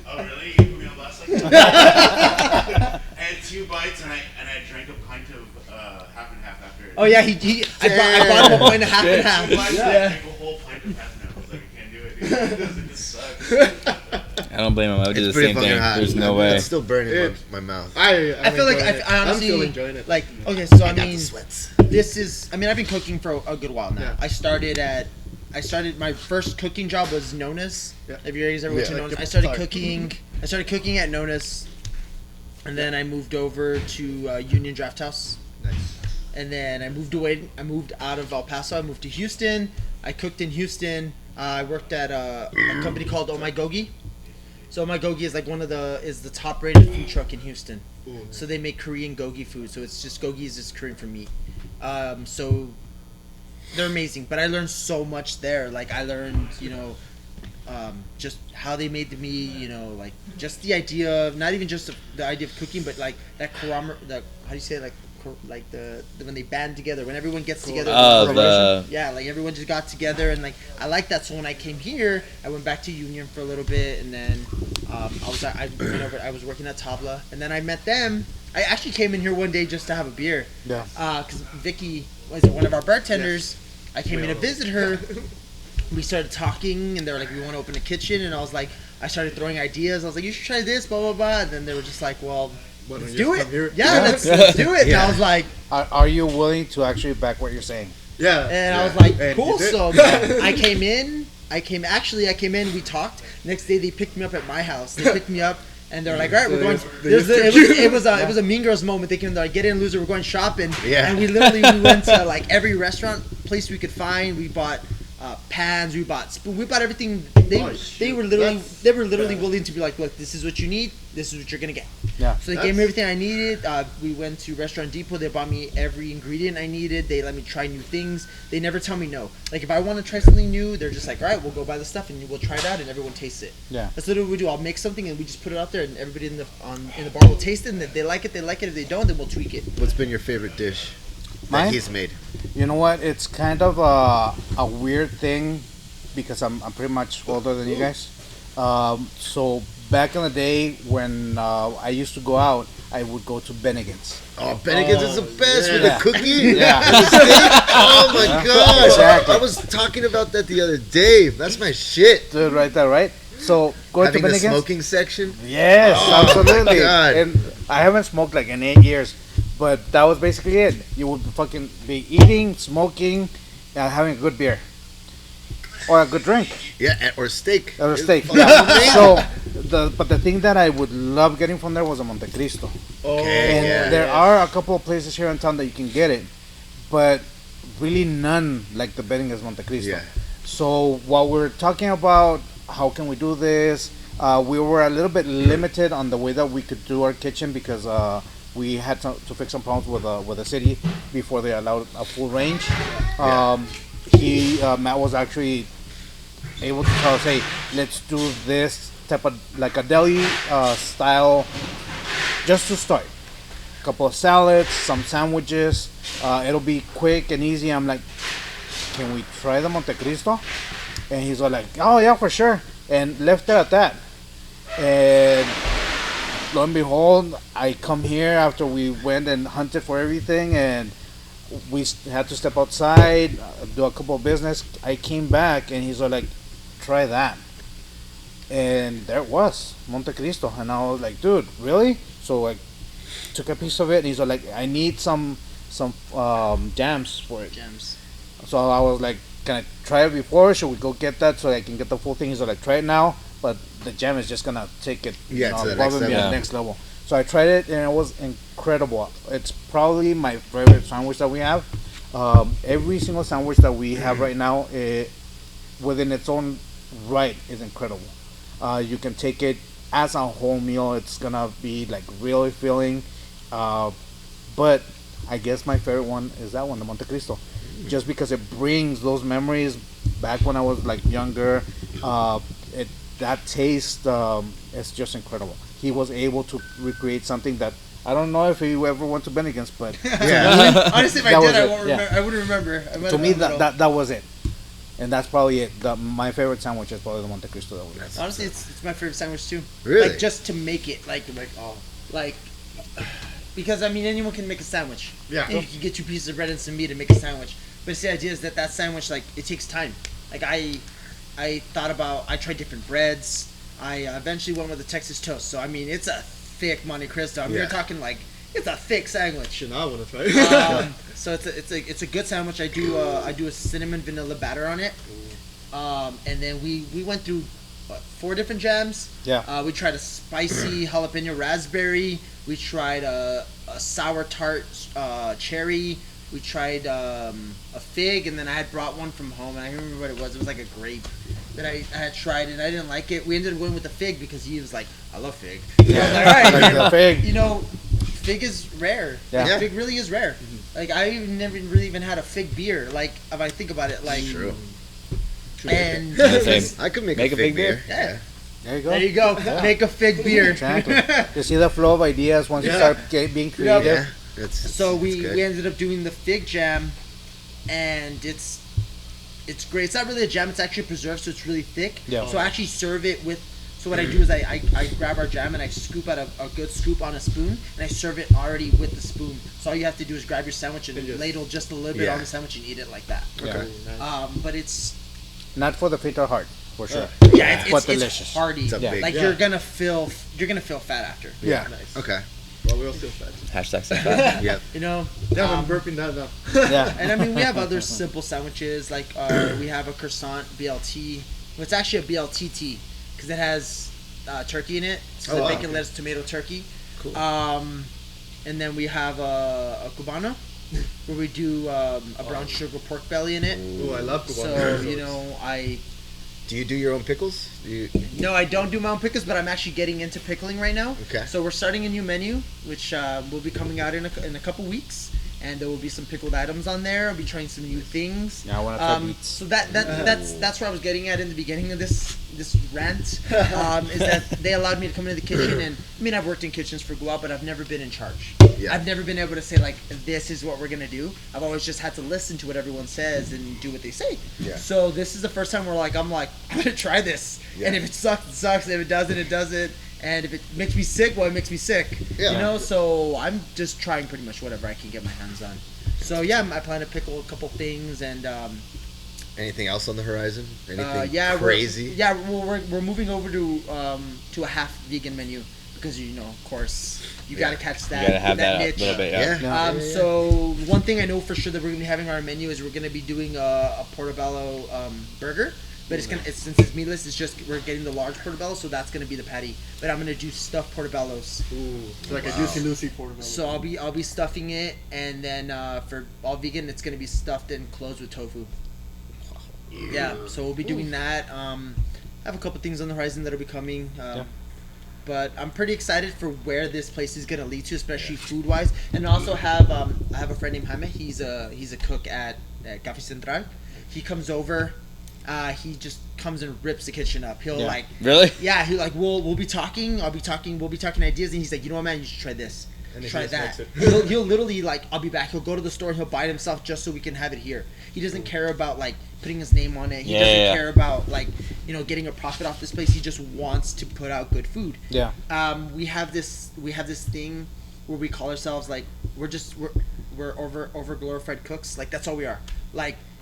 Oh really? You put me on blast like that? I had 2 bites and I drank a pint of half and half after. Oh yeah, I bought him a point and a half and a 2 half. bites and I Yeah. drank a whole pint of half and half. I was like, I can't do it, dude. This sucks. I don't blame him. I would do It's the pretty same fucking thing. hot. There's no way. It's still burning It- my mouth. I feel like I honestly, I'm still enjoying it. like, okay, so I Got the mean, sweats. this is, I mean, I've been cooking for a good while now. Yeah. I started my first cooking job was Nona's. Yeah. Have you guys ever went to Yeah. Nona's? Like I started the- cooking at Nona's, and then I moved over to Union Draft House. Nice. And then I moved out of El Paso. I moved to Houston. I cooked in Houston. I worked at a company called Oh My Gogi. So Oh My Gogi is like is the top rated food truck in Houston. Ooh, So they make Korean gogi food. So it's just gogi is just Korean for meat. So they're amazing. But I learned so much there. Like I learned, you know, just how they made the meat, you know, like just the idea of not even just the idea of cooking, but like that how do you say it? Like the when they band together, when everyone gets together. Yeah, like everyone just got together, and like I like that. So when I came here, I went back to Union for a little bit, and then I was working at Tabla, and then I met them. I actually came in here one day just to have a beer. Yeah. Because Vicky was one of our bartenders. Yes. I came in to visit her. We started talking, and they were like, "We want to open a kitchen," and I was like, I started throwing ideas. I was like, "You should try this, blah blah blah." And then they were just like, "Well, let's do it." Yeah, let's do it. Yeah. And I was like, "Are you willing to actually back what you're saying?" Yeah. And I was like, "Cool." So I came in. We talked. Next day, they picked me up at my house. They picked me up. And they're like, all right, we're going. It was a Mean Girls moment. They came, like, get in, loser. We're going shopping. Yeah. And we went to like every restaurant place we could find. We bought pans. We bought spoon. We bought everything. They were literally willing to be like, look, this is what you need. This is what you're gonna get. Yeah. So they gave me everything I needed. We went to Restaurant Depot. They bought me every ingredient I needed. They let me try new things. They never tell me no. Like if I want to try something new, they're just like, all right, we'll go buy the stuff and we'll try it out and everyone tastes it. Yeah. That's literally what we do. I'll make something and we just put it out there and everybody in the bar will taste it. And if they like it, they like it. If they don't, then we'll tweak it. What's been your favorite dish that he's made? You know what? It's kind of a weird thing because I'm pretty much older than you guys. So back in the day when I used to go out, I would go to Bennigan's. Oh, Bennigan's is the best with the cookie. Yeah. And the steak. Oh my gosh. Exactly. I was talking about that the other day. That's my shit. Dude, right there, right? So going to Bennigan's. The smoking section. Yes, absolutely. God. And I haven't smoked like in 8 years, but that was basically it. You would fucking be eating, smoking, and having a good beer. Or a good drink. Yeah, or steak. Or steak. Yeah. But the thing that I would love getting from there was a Monte Cristo. Okay. And there are a couple of places here in town that you can get it, but really none like the Bennigan's Monte Cristo. Yeah. So while we're talking about how can we do this, we were a little bit limited on the way that we could do our kitchen because we had to fix some problems with the city before they allowed a full range. Matt was actually able to tell us, hey, let's do this type of like a deli style just to start. A couple of salads, some sandwiches. It'll be quick and easy. I'm like, can we try the Monte Cristo? And he's all like, oh yeah, for sure. And left it at that. And lo and behold, I come here after we went and hunted for everything and we had to step outside, do a couple of business. I came back and he's all like, try that. And there it was, Monte Cristo. And I was like, dude, really? So I took a piece of it and he's all like, I need some jams for it. Jams. So I was like, can I try it before? Should we go get that so I can get the full thing? He's all like, try it now. But the jam is just going to take it to the next level. So I tried it and it was incredible. It's probably my favorite sandwich that we have. Every single sandwich that we have right now, within its own right, is incredible. You can take it as a whole meal. It's gonna be like really filling. But I guess my favorite one is that one, the Monte Cristo, just because it brings those memories back when I was like younger. That taste is just incredible. He was able to recreate something that I don't know if he ever went to Bennigan's, but yeah. Honestly, if I did, I wouldn't remember. To me, that was it, and that's probably it. My favorite sandwich is probably the Monte Cristo. That was. Honestly, it's my favorite sandwich too. Really? Like just to make it, because I mean anyone can make a sandwich. Yeah. And you can get 2 pieces of bread and some meat and make a sandwich. But it's the idea is that sandwich, like, it takes time. Like I tried different breads. I eventually went with the Texas toast. So I mean, it's a thick Monte Cristo. I mean, you're talking like it's a thick sandwich. I want to try. So it's a good sandwich. I do a cinnamon vanilla batter on it. And then we went through 4 different jams. Yeah. We tried a spicy jalapeno raspberry. We tried a sour tart cherry. We tried a fig, and then I had brought one from home, and I remember what it was. It was like a grape that I had tried, and I didn't like it. We ended up going with the fig because he was like, I love fig. Yeah. I was like, all right. Like fig. You know, fig is rare. Yeah. Like, fig really is rare. Mm-hmm. Like, I never really even had a fig beer. Like, if I think about it, like... True. And I could make a fig beer. Yeah. There you go. there you go. Make a fig beer. Exactly. You see the flow of ideas once you start being creative. Yeah. So it's we good. ended up doing the fig jam, and it's great. It's not really a jam; it's actually preserved, so it's really thick. Yeah. So I actually serve it with. So what I do is I grab our jam and I scoop out a good scoop on a spoon, and I serve it already with the spoon. So all you have to do is grab your sandwich and ladle just a little bit on the sandwich and eat it like that. Okay. But it's Not for the faint or heart, for sure. yeah, But it's delicious. hearty. It's a big- Like you're gonna feel fat after. Yeah. Nice. Okay. Well, we'll still fat. Hashtag stuff. Yep. You know. Yeah, I'm burping that up. Yeah. And I mean, we have other simple sandwiches like we have a croissant BLT. Well, it's actually a BLTT because it has turkey in it. So the bacon, lettuce, tomato, turkey. Cool. And then we have a cubano where we do a brown sugar pork belly in it. Ooh, I love So Cubano. you know, Do you do your own pickles? no, I don't do my own pickles, but I'm actually getting into pickling right now. Okay. So we're starting a new menu, which will be coming out in a couple weeks, and there will be some pickled items on there. I'll be trying some new things. Yeah, I want to try beets. So that's where I was getting at in the beginning of this rant. Is that they allowed me to come into the kitchen, and I mean I've worked in kitchens for a while, but I've never been in charge. Yeah. I've never been able to say like this is what we're gonna do. I've always just had to listen to what everyone says and do what they say. Yeah. So this is the first time where I'm gonna try this, Yeah. and if it sucks, it sucks. If it doesn't, it doesn't. And if it makes me sick, well, it makes me sick. Yeah. You know, so I'm just trying pretty much whatever I can get my hands on. So yeah, I plan to pickle a couple things and. Anything else on the horizon? Anything Yeah, crazy? We're moving over to a half vegan menu because of course you gotta catch that. You gotta have that a niche. little bit, yeah. Yeah. So one thing I know for sure that we're gonna be having on our menu is we're gonna be doing a Portobello burger, but since it's meatless, it's just we're getting the large Portobello, so that's gonna be the patty. But I'm gonna do stuffed Portobellos. Ooh, it's like a Juicy Lucy Portobello. So I'll be stuffing it, and then for all vegan, it's gonna be stuffed and closed with tofu. Yeah, so we'll be doing that. I have a couple things on the horizon that'll be coming. But I'm pretty excited for where this place is gonna lead to, especially food wise. And I also have I have a friend named Jaime. He's a cook at Café Central. He comes over. He just comes and rips the kitchen up. He'll Really? yeah. He we'll be talking. We'll be talking ideas, and he's like, you know what, man, you should try this. And Try he just that. makes it. He'll literally I'll be back. He'll go to the store and he'll buy it himself just so we can have it here. He doesn't care about putting his name on it. He doesn't care about getting a profit off this place. He just wants to put out good food. Yeah. We have this thing where we call ourselves we're over glorified cooks. That's all we are.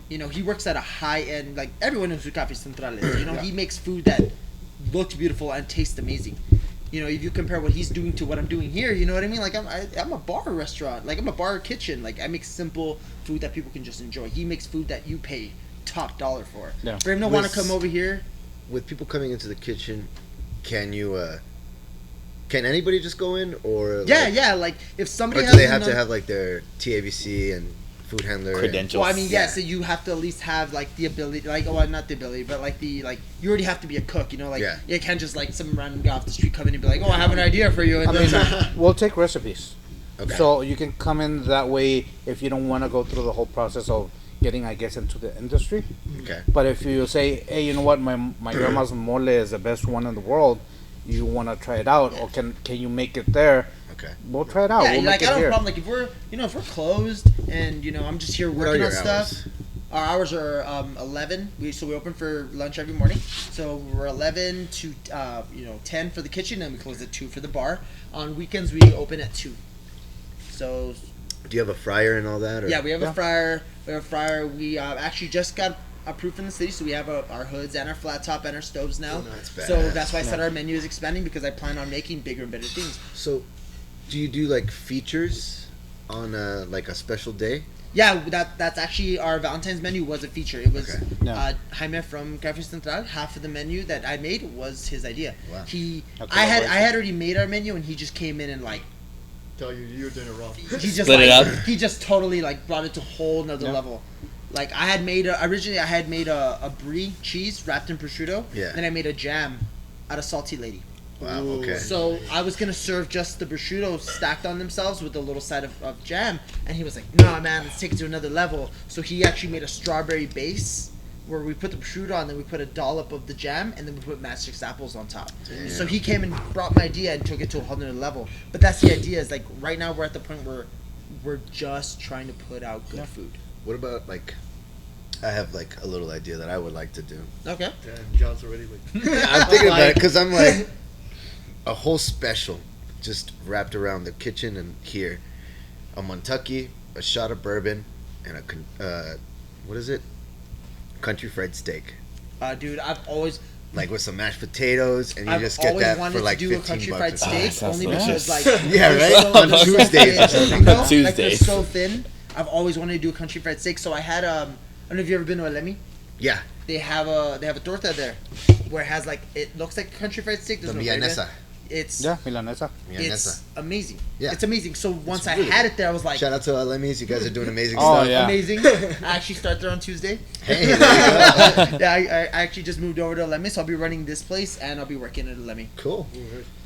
He works at a high end. Everyone knows who Café Central is. He makes food that looks beautiful and tastes amazing. If you compare what he's doing to what I'm doing here, you know what I mean? I'm a bar restaurant. I'm a bar kitchen. I make simple food that people can just enjoy. He makes food that you pay top dollar for. Yeah. For him to want to come over here. With people coming into the kitchen, can anybody just go in or? Yeah. If somebody Or has do they have to have their TABC and food handler Credentials. Well, I mean, so you have to at least have the ability, not the ability, but you already have to be a cook, you can't just some random guy off the street come in and be like, oh, I have an idea for you. And We'll take recipes. Okay. So you can come in that way if you don't want to go through the whole process of getting, I guess, into the industry. Okay. But if you say, hey, you know what, my grandma's mole is the best one in the world, you want to try it out, or can you make it there? Okay. We'll try it out. Yeah, we'll make I it don't here. have a problem. If we're closed and I'm just here What are working your on stuff. hours? Our hours are 11. We open for lunch every morning. So we're 11 to 10 for the kitchen, and we close at 2 for the bar. On weekends we open at 2. So. Do you have a fryer and all that? Or? Yeah, we have a fryer. We actually just got approved from the city, so we have our hoods and our flat top and our stoves now. Oh, that's badass. So that's why I said our menu is expanding, because I plan on making bigger and better things. So, do you do features on a special day? Yeah, that's actually our Valentine's menu was a feature. It was Yeah. Jaime from Café Central. Half of the menu that I made was his idea. Wow. I had already made our menu, and he just came in and Tell you you're doing it wrong. he just Split it up. He just totally brought it to a whole nother level. I had made originally I had made a brie cheese wrapped in prosciutto. Yeah. Then I made a jam out of salty lady. Wow. Okay. So I was gonna serve just the prosciutto stacked on themselves with a little side of jam, and he was like, "Nah, man, let's take it to another level." So he actually made a strawberry base where we put the prosciutto on, then we put a dollop of the jam, and then we put matched 6 apples on top. Damn. So he came and brought my idea and took it to a whole nother level. But that's the idea. Is like right now we're at the point where we're just trying to put out good food. What about like? I have like a little idea that I would like to do. Okay. Damn, John's already like. I'm thinking about it because I'm like a whole special just wrapped around the kitchen and here, a Montucky, a shot of bourbon, and a what is it? Country fried steak. Dude, I've always Like with some mashed potatoes, and you I've just get always that wanted for like to do a 15 country bucks. fried steak only delicious. because like Yeah, they're right? so On thin, Tuesdays or something. you know? On Like they're Tuesdays. so thin. I've always wanted to do a country fried steak. So I had I don't know if you ever been to Alemi. Yeah, They have a torta there where it has like it looks like a country fried steak. the There's no milanesa. gravy. It's Milanesa. it's amazing. Yeah. It's amazing. So once I really had it there, I was like, Shout out to Lemis, you guys are doing amazing Oh, stuff. yeah. amazing. I actually start there on Tuesday. Hey, there you go. Yeah, I actually just moved over to Alemi, so I'll be running this place and I'll be working at Alemi. Cool.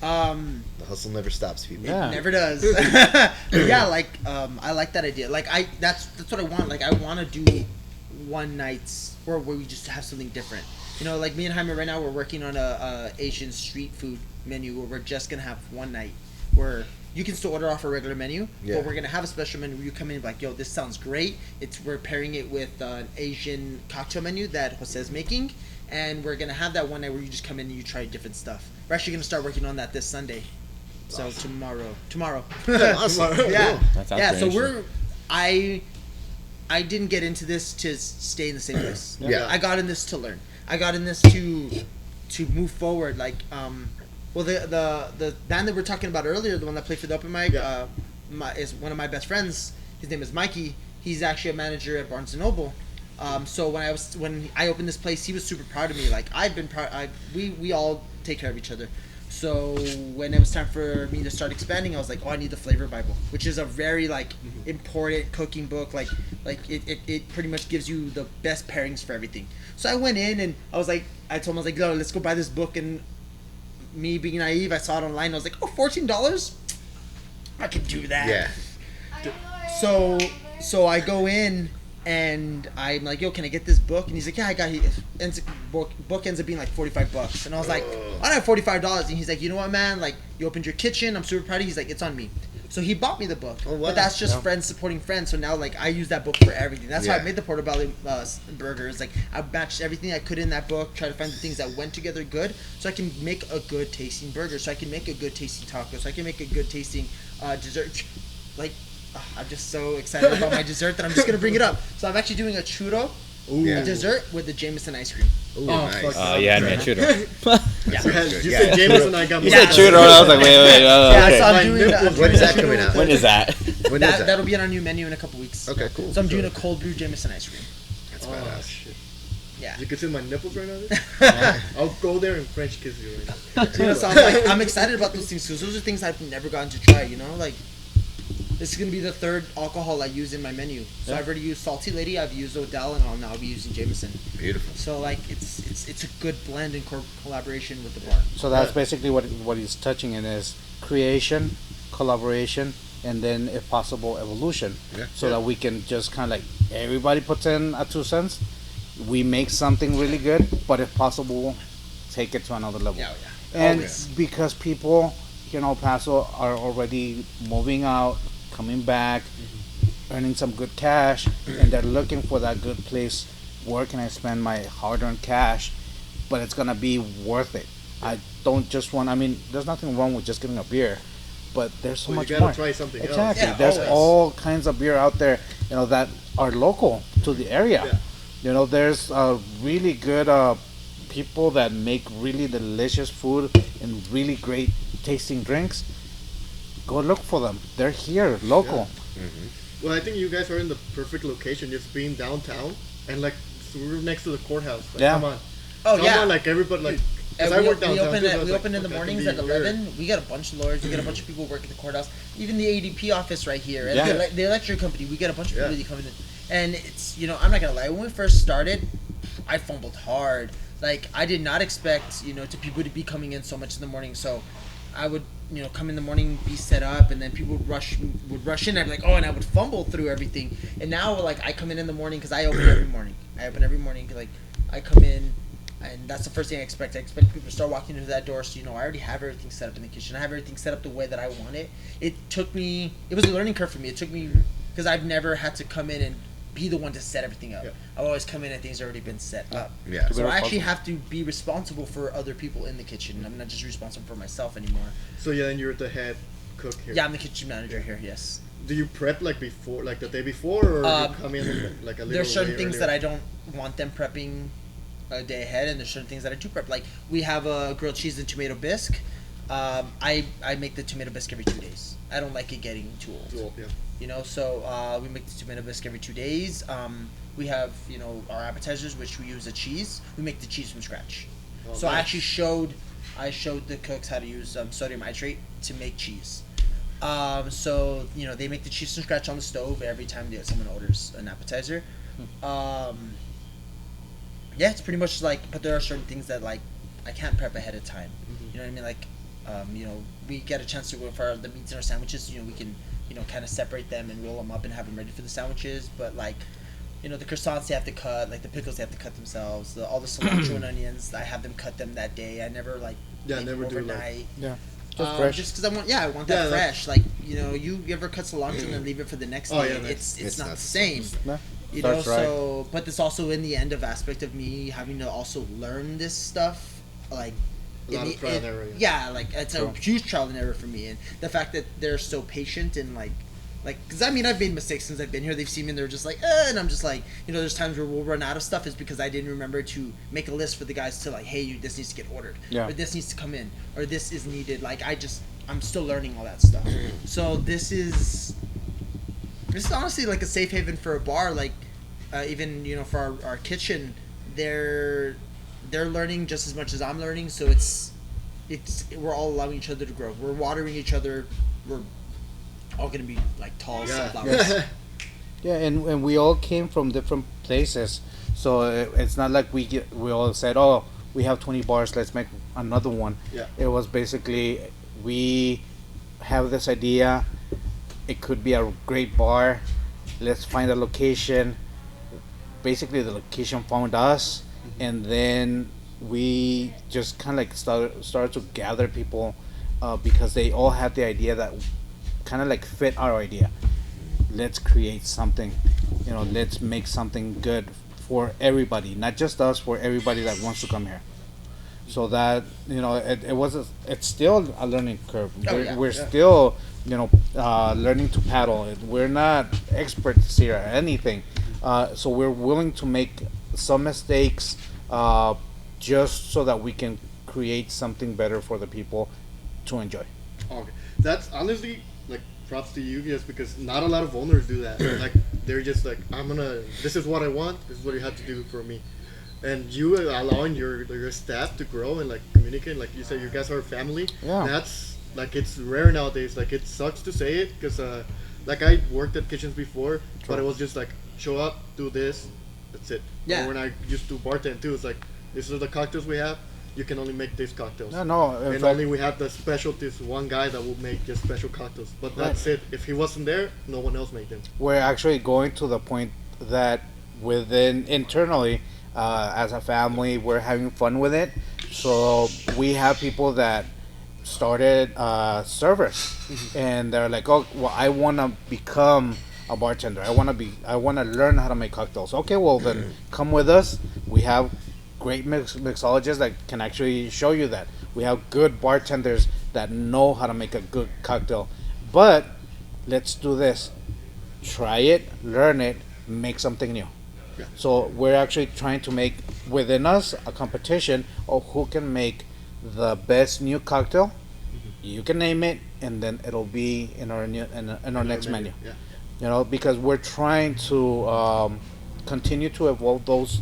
The hustle never stops, people. Yeah. Never does. But yeah, like I like that idea. Like that's what I want. Like I want to do one nights where we just have something different. You know, like me and Jaime right now we're working on a Asian street food menu where we're just gonna have one night where you can still order off a regular menu, Yeah. but we're gonna have a special menu where you come in and be like, yo, this sounds great. We're pairing it with an Asian cocktail menu that Jose's making, and we're gonna have that one night where you just come in and you try different stuff. We're actually gonna start working on that this Sunday. So tomorrow. Awesome. Yeah. That sounds Yeah, very so interesting. I didn't get into this to stay in the same place. Yeah. I got in this to learn. I got in this to move forward. Like, well, the band that we were talking about earlier, the one that played for the open mic, is one of my best friends. His name is Mikey. He's actually a manager at Barnes & Noble. So when I opened this place, he was super proud of me. Like I've been proud. We all take care of each other. So when it was time for me to start expanding, I was like, oh, I need the Flavor Bible, which is a very important cooking book. Like it pretty much gives you the best pairings for everything. So I went in and I told him, I was like, yo, let's go buy this book. And me being naive, I saw it online. I was like, oh, $14? I can do that. Yeah. So I go in and I'm like, yo, can I get this book? And he's like, yeah, I got it. And the book ends up being like $45. And I was like, I don't have $45. And he's like, you know what, man? Like, you opened your kitchen. I'm super proud of you. He's like, it's on me. So he bought me the book. Oh, wow. But that's just friends supporting friends. So now, like, I use that book for everything. That's how I Yeah. made the Portobello Burger. It's like, I matched everything I could in that book, try to find the things that went together good, so I can make a good tasting burger, so I can make a good tasting taco, so I can make a good tasting dessert. Like, I'm just so excited about my dessert that I'm just going to bring it up. So I'm actually doing a churro Yeah. dessert with the Jameson ice cream. Ooh, Oh, nice. fuck. Oh yeah, man, churro. Yeah. Good. You Yeah. said Jameson and I got You mad. said churro, and I was like, wait. Yeah, Okay. so I'm My doing nipples. I'm When doing is a that churro coming out? with- When is that? When is that? That'll be on our new menu in a couple weeks. Okay, cool. So I'm doing a cold brew Jameson ice cream. That's Oh, badass. shit. Yeah. You can see my nipples right now? I'll go there and French kiss you right now. You know, so I'm excited about those things because those are things I've never gotten to try. You know, like this is gonna be the third alcohol I use in my menu. So I've already used Salty Lady, I've used Odell, and I'll now be using Jameson. Beautiful. So like it's a good blend and collaboration with the bar. So that's basically what he's touching in is creation, collaboration, and then if possible evolution. Yeah. So that we can just kind of like everybody puts in a 2 cents. We make something really good, but if possible, take it to another level. Yeah. And Always. because people, Paso are already moving out, coming back, earning some good cash, and they're looking for that good place. Where can I spend my hard-earned cash? But it's gonna be worth it. I don't just want. I mean, there's nothing wrong with just getting a beer, but there's so Well, much you gotta more. try something else. Exactly. Yeah, There's always. all kinds of beer out there, that are local to the area. Yeah. There's really good people that make really delicious food and really great tasting drinks. Go look for them. They're here, local. Well, I think you guys are in the perfect location, just being downtown, and like so we're next to the courthouse. Like, Yeah. Come on. Oh Come yeah. on, like everybody, like. 'cause And I we, work we downtown open too, it. so I was We like, open in the fuck, I can mornings be at here. 11. We got a bunch of lawyers. We got a bunch of people working at the courthouse. Even the ADP office right here, and Yeah. the electric company. We got a bunch of people Yeah. really coming in. And it's I'm not gonna lie. When we first started, I fumbled hard. Like I did not expect to people to be coming in so much in the morning. So I would come in the morning, be set up, and then people would rush in. I'd be like, oh, and I would fumble through everything. And now like I come in the morning because I open every morning. Like I come in. And that's the first thing I expect. I expect people to start walking into that door. So, I already have everything set up in the kitchen. I have everything set up the way that I want it. It was a learning curve for me. It took me, because I've never had to come in and be the one to set everything up. Yeah. I've always come in and things have already been set up. Yeah. So I actually have to be responsible for other people in the kitchen. I'm not just responsible for myself anymore. So, yeah, and you're the head cook here. Yeah, I'm the kitchen manager here, yes. Do you prep like before, like the day before, or you come in like a little There's certain things earlier? that I don't want them prepping a day ahead, and there's certain things that I do prep. Like we have a grilled cheese and tomato bisque. I make the tomato bisque every 2 days. I don't like it getting too old. Yeah. So we make the tomato bisque every 2 days. We have our appetizers, which we use a cheese. We make the cheese from scratch. Oh, so nice. I actually showed the cooks how to use sodium nitrate to make cheese. So they make the cheese from scratch on the stove every time someone orders an appetizer. Yeah, it's pretty much like, but there are certain things that like I can't prep ahead of time. Mm-hmm. You know what I mean? Like, we get a chance to go for the meats in our sandwiches. We can, kind of separate them and roll them up and have them ready for the sandwiches. But like, the croissants they have to cut, like the pickles they have to cut themselves. All the cilantro and onions, I have them cut them that day. I never like never do overnight. Just fresh. Just because I want that fresh. Like you ever cut cilantro and then leave it for the next day? Yeah, it's not the same. No. So, but it's also in the end of aspect of me having to also learn this stuff, like a lot of trial and error. Yeah, like it's a huge trial and error for me, and the fact that they're so patient and like, because I've made mistakes since I've been here. They've seen me and they're just like, and I'm just like, there's times where we'll run out of stuff is because I didn't remember to make a list for the guys to like, hey, this needs to get ordered, or this needs to come in, or this is needed. Like I'm still learning all that stuff. So this is honestly like a safe haven for a bar, like. Even for our kitchen, they're learning just as much as I'm learning. So it's we're all allowing each other to grow. We're watering each other. We're all gonna be like tall sunflowers. Yeah, and we all came from different places, so it's not like we all said, oh, we have 20 bars, let's make another one. Yeah. It was basically we have this idea. It could be a great bar. Let's find a location. Basically, the location found us, and then we just kind of like started to gather people because they all had the idea that kind of like fit our idea. Let's create something, let's make something good for everybody, not just us, for everybody that wants to come here. So that it's still a learning curve. We're still learning to paddle. We're not experts here at anything. So we're willing to make some mistakes just so that we can create something better for the people to enjoy. Okay, that's honestly like props to you guys because not a lot of owners do that. Like they're just like, this is what I want. This is what you have to do for me, and you allowing your staff to grow and like communicate. Like you said, you guys are a family. Yeah. That's like it's rare nowadays. Like it sucks to say it because like I worked at kitchens before, but it was just like. Show up, do this, that's it. Yeah. Or when I used to bartend too, it's like, these are the cocktails we have, you can only make these cocktails. No. And only we have the specialties, one guy that will make just special cocktails. But that's it. If he wasn't there, no one else made them. We're actually going to the point that internally, as a family, we're having fun with it. So we have people that started servers, and they're like, oh, well, I want to become a bartender. I want to learn how to make cocktails. Okay, well then come with us. We have great mixologists that can actually show you that. We have good bartenders that know how to make a good cocktail. But let's do this. Try it, learn it, make something new. Yeah. So we're actually trying to make within us a competition of who can make the best new cocktail. You can name it, and then it'll be in our next menu. Yeah. Because we're trying to continue to evolve those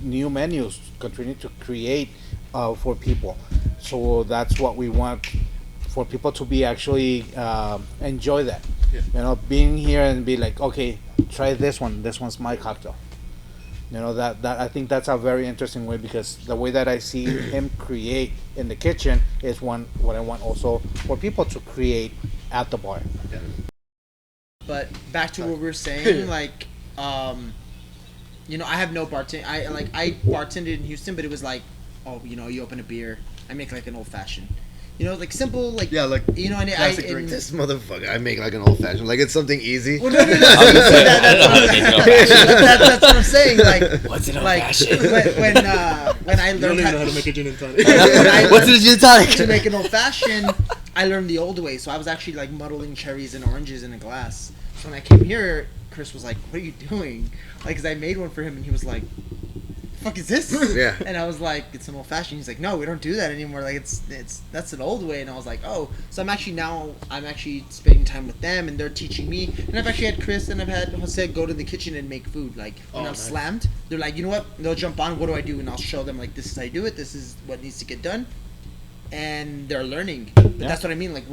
new menus, continue to create for people. So that's what we want for people to be actually enjoy that. Yeah. Being here and be like, okay, try this one. This one's my cocktail. You know, that I think that's a very interesting way, because the way that I see him create in the kitchen is what I want also for people to create at the bar. Yeah. But back to what we were saying, like, you know, I have no bartend. I bartended in Houston, but it was like, oh, you know, you open a beer, I make like an old fashioned. You know, like simple, like, yeah, like, you know, and This motherfucker, I make like an old fashioned, like it's something easy. Well, no, that's what I'm saying. Like, what's an old like fashioned? when I you don't learned even know how to make a gin and tonic. What's a gin tonic? to make an old fashioned, I learned the old way. So I was actually like muddling cherries and oranges in a glass. So when I came here, Chris was like, "What are you doing?" Like, cause I made one for him, and he was like, "Fuck is this?" Yeah. And I was like, "It's an old fashioned." He's like, "No, we don't do that anymore. Like, it's that's an old way." And I was like, "Oh." So I'm actually spending time with them, and they're teaching me. And I've actually had Chris and I've had Jose go to the kitchen and make food. Like when I'm nice. slammed, they're like, "You know what?" They'll jump on. What do I do? And I'll show them like, "This is how you do it. This is what needs to get done." And they're learning. But that's what I mean. Like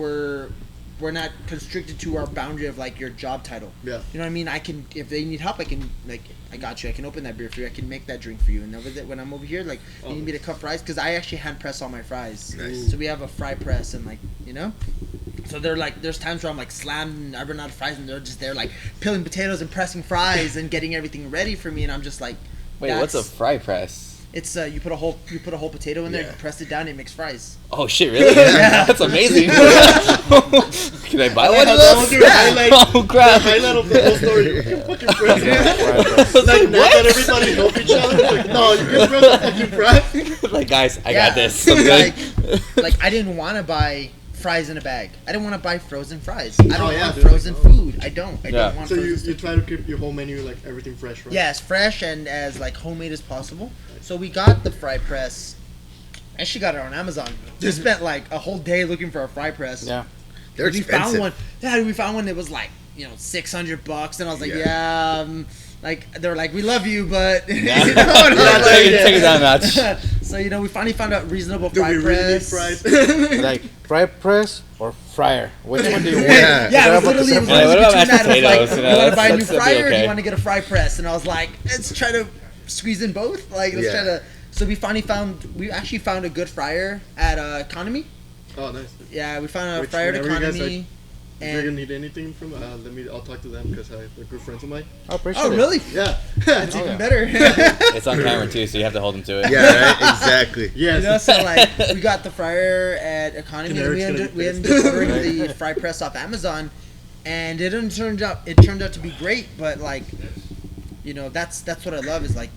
we're not constricted to our boundary of like your job title. Yeah. You know what I mean? I can, if they need help, I can, like, I got you. I can open that beer for you. I can make that drink for you. And over there, when I'm over here, like, you need me to cut fries, because I actually hand press all my fries. Nice. So we have a fry press and like, you know. So they're like, there's times where I'm like slammed and I run out of fries, and they're just there like peeling potatoes and pressing fries and getting everything ready for me, and I'm just like, Wait, what's a fry press? It's you put a whole potato in there, Yeah. you press it down, it makes fries. Oh shit, really? Yeah. That's amazing. Can I buy one of those? Oh crap. The highlight of the whole story. You can fucking press. Like, now that everybody knows each other, like, no, you can press the fucking press. Like, guys, I Yeah. got this. I'm good. like I didn't want to buy fries in a bag. I didn't want to buy frozen fries. I don't want dude. frozen food. I don't want So frozen you try to keep your whole menu, like, everything fresh, right? Yeah, as fresh and as like homemade as possible. So we got the fry press. I actually got it on Amazon. Just spent like a whole day looking for a fry press. Yeah. They're we expensive. found one. Yeah, we found one that was like, you know, $600, and I was like, Yeah. like they were like, we love you, but you know, Yeah. and I was like, Take it down a notch. So you know, we finally found a reasonable Do fry we really need press. fries? Like fry press or fryer? Which one do you want? Yeah. Yeah, it was About the literally same Yeah, what about between mashed that. It was like, potatoes? You know, you want to buy a new that'd be fryer or do okay. you want to get a fry press? And I was like, let's try to squeeze in both. Like, let's try Yeah. to. So we actually found a good fryer at Economy. Oh, nice. Yeah, we found a Which, fryer at whenever you guys, Economy. If you're gonna need anything from, I'll talk to them, because they're good friends of mine. I appreciate Oh, it. really? Yeah. That's even better. It's on camera too, so you have to hold them to it. Yeah, right? Exactly. Yes. You know, so like we got the fryer at Economy, and we ended up ordering the fry press off Amazon, and it turned out to be great. But like, you know, that's what I love is like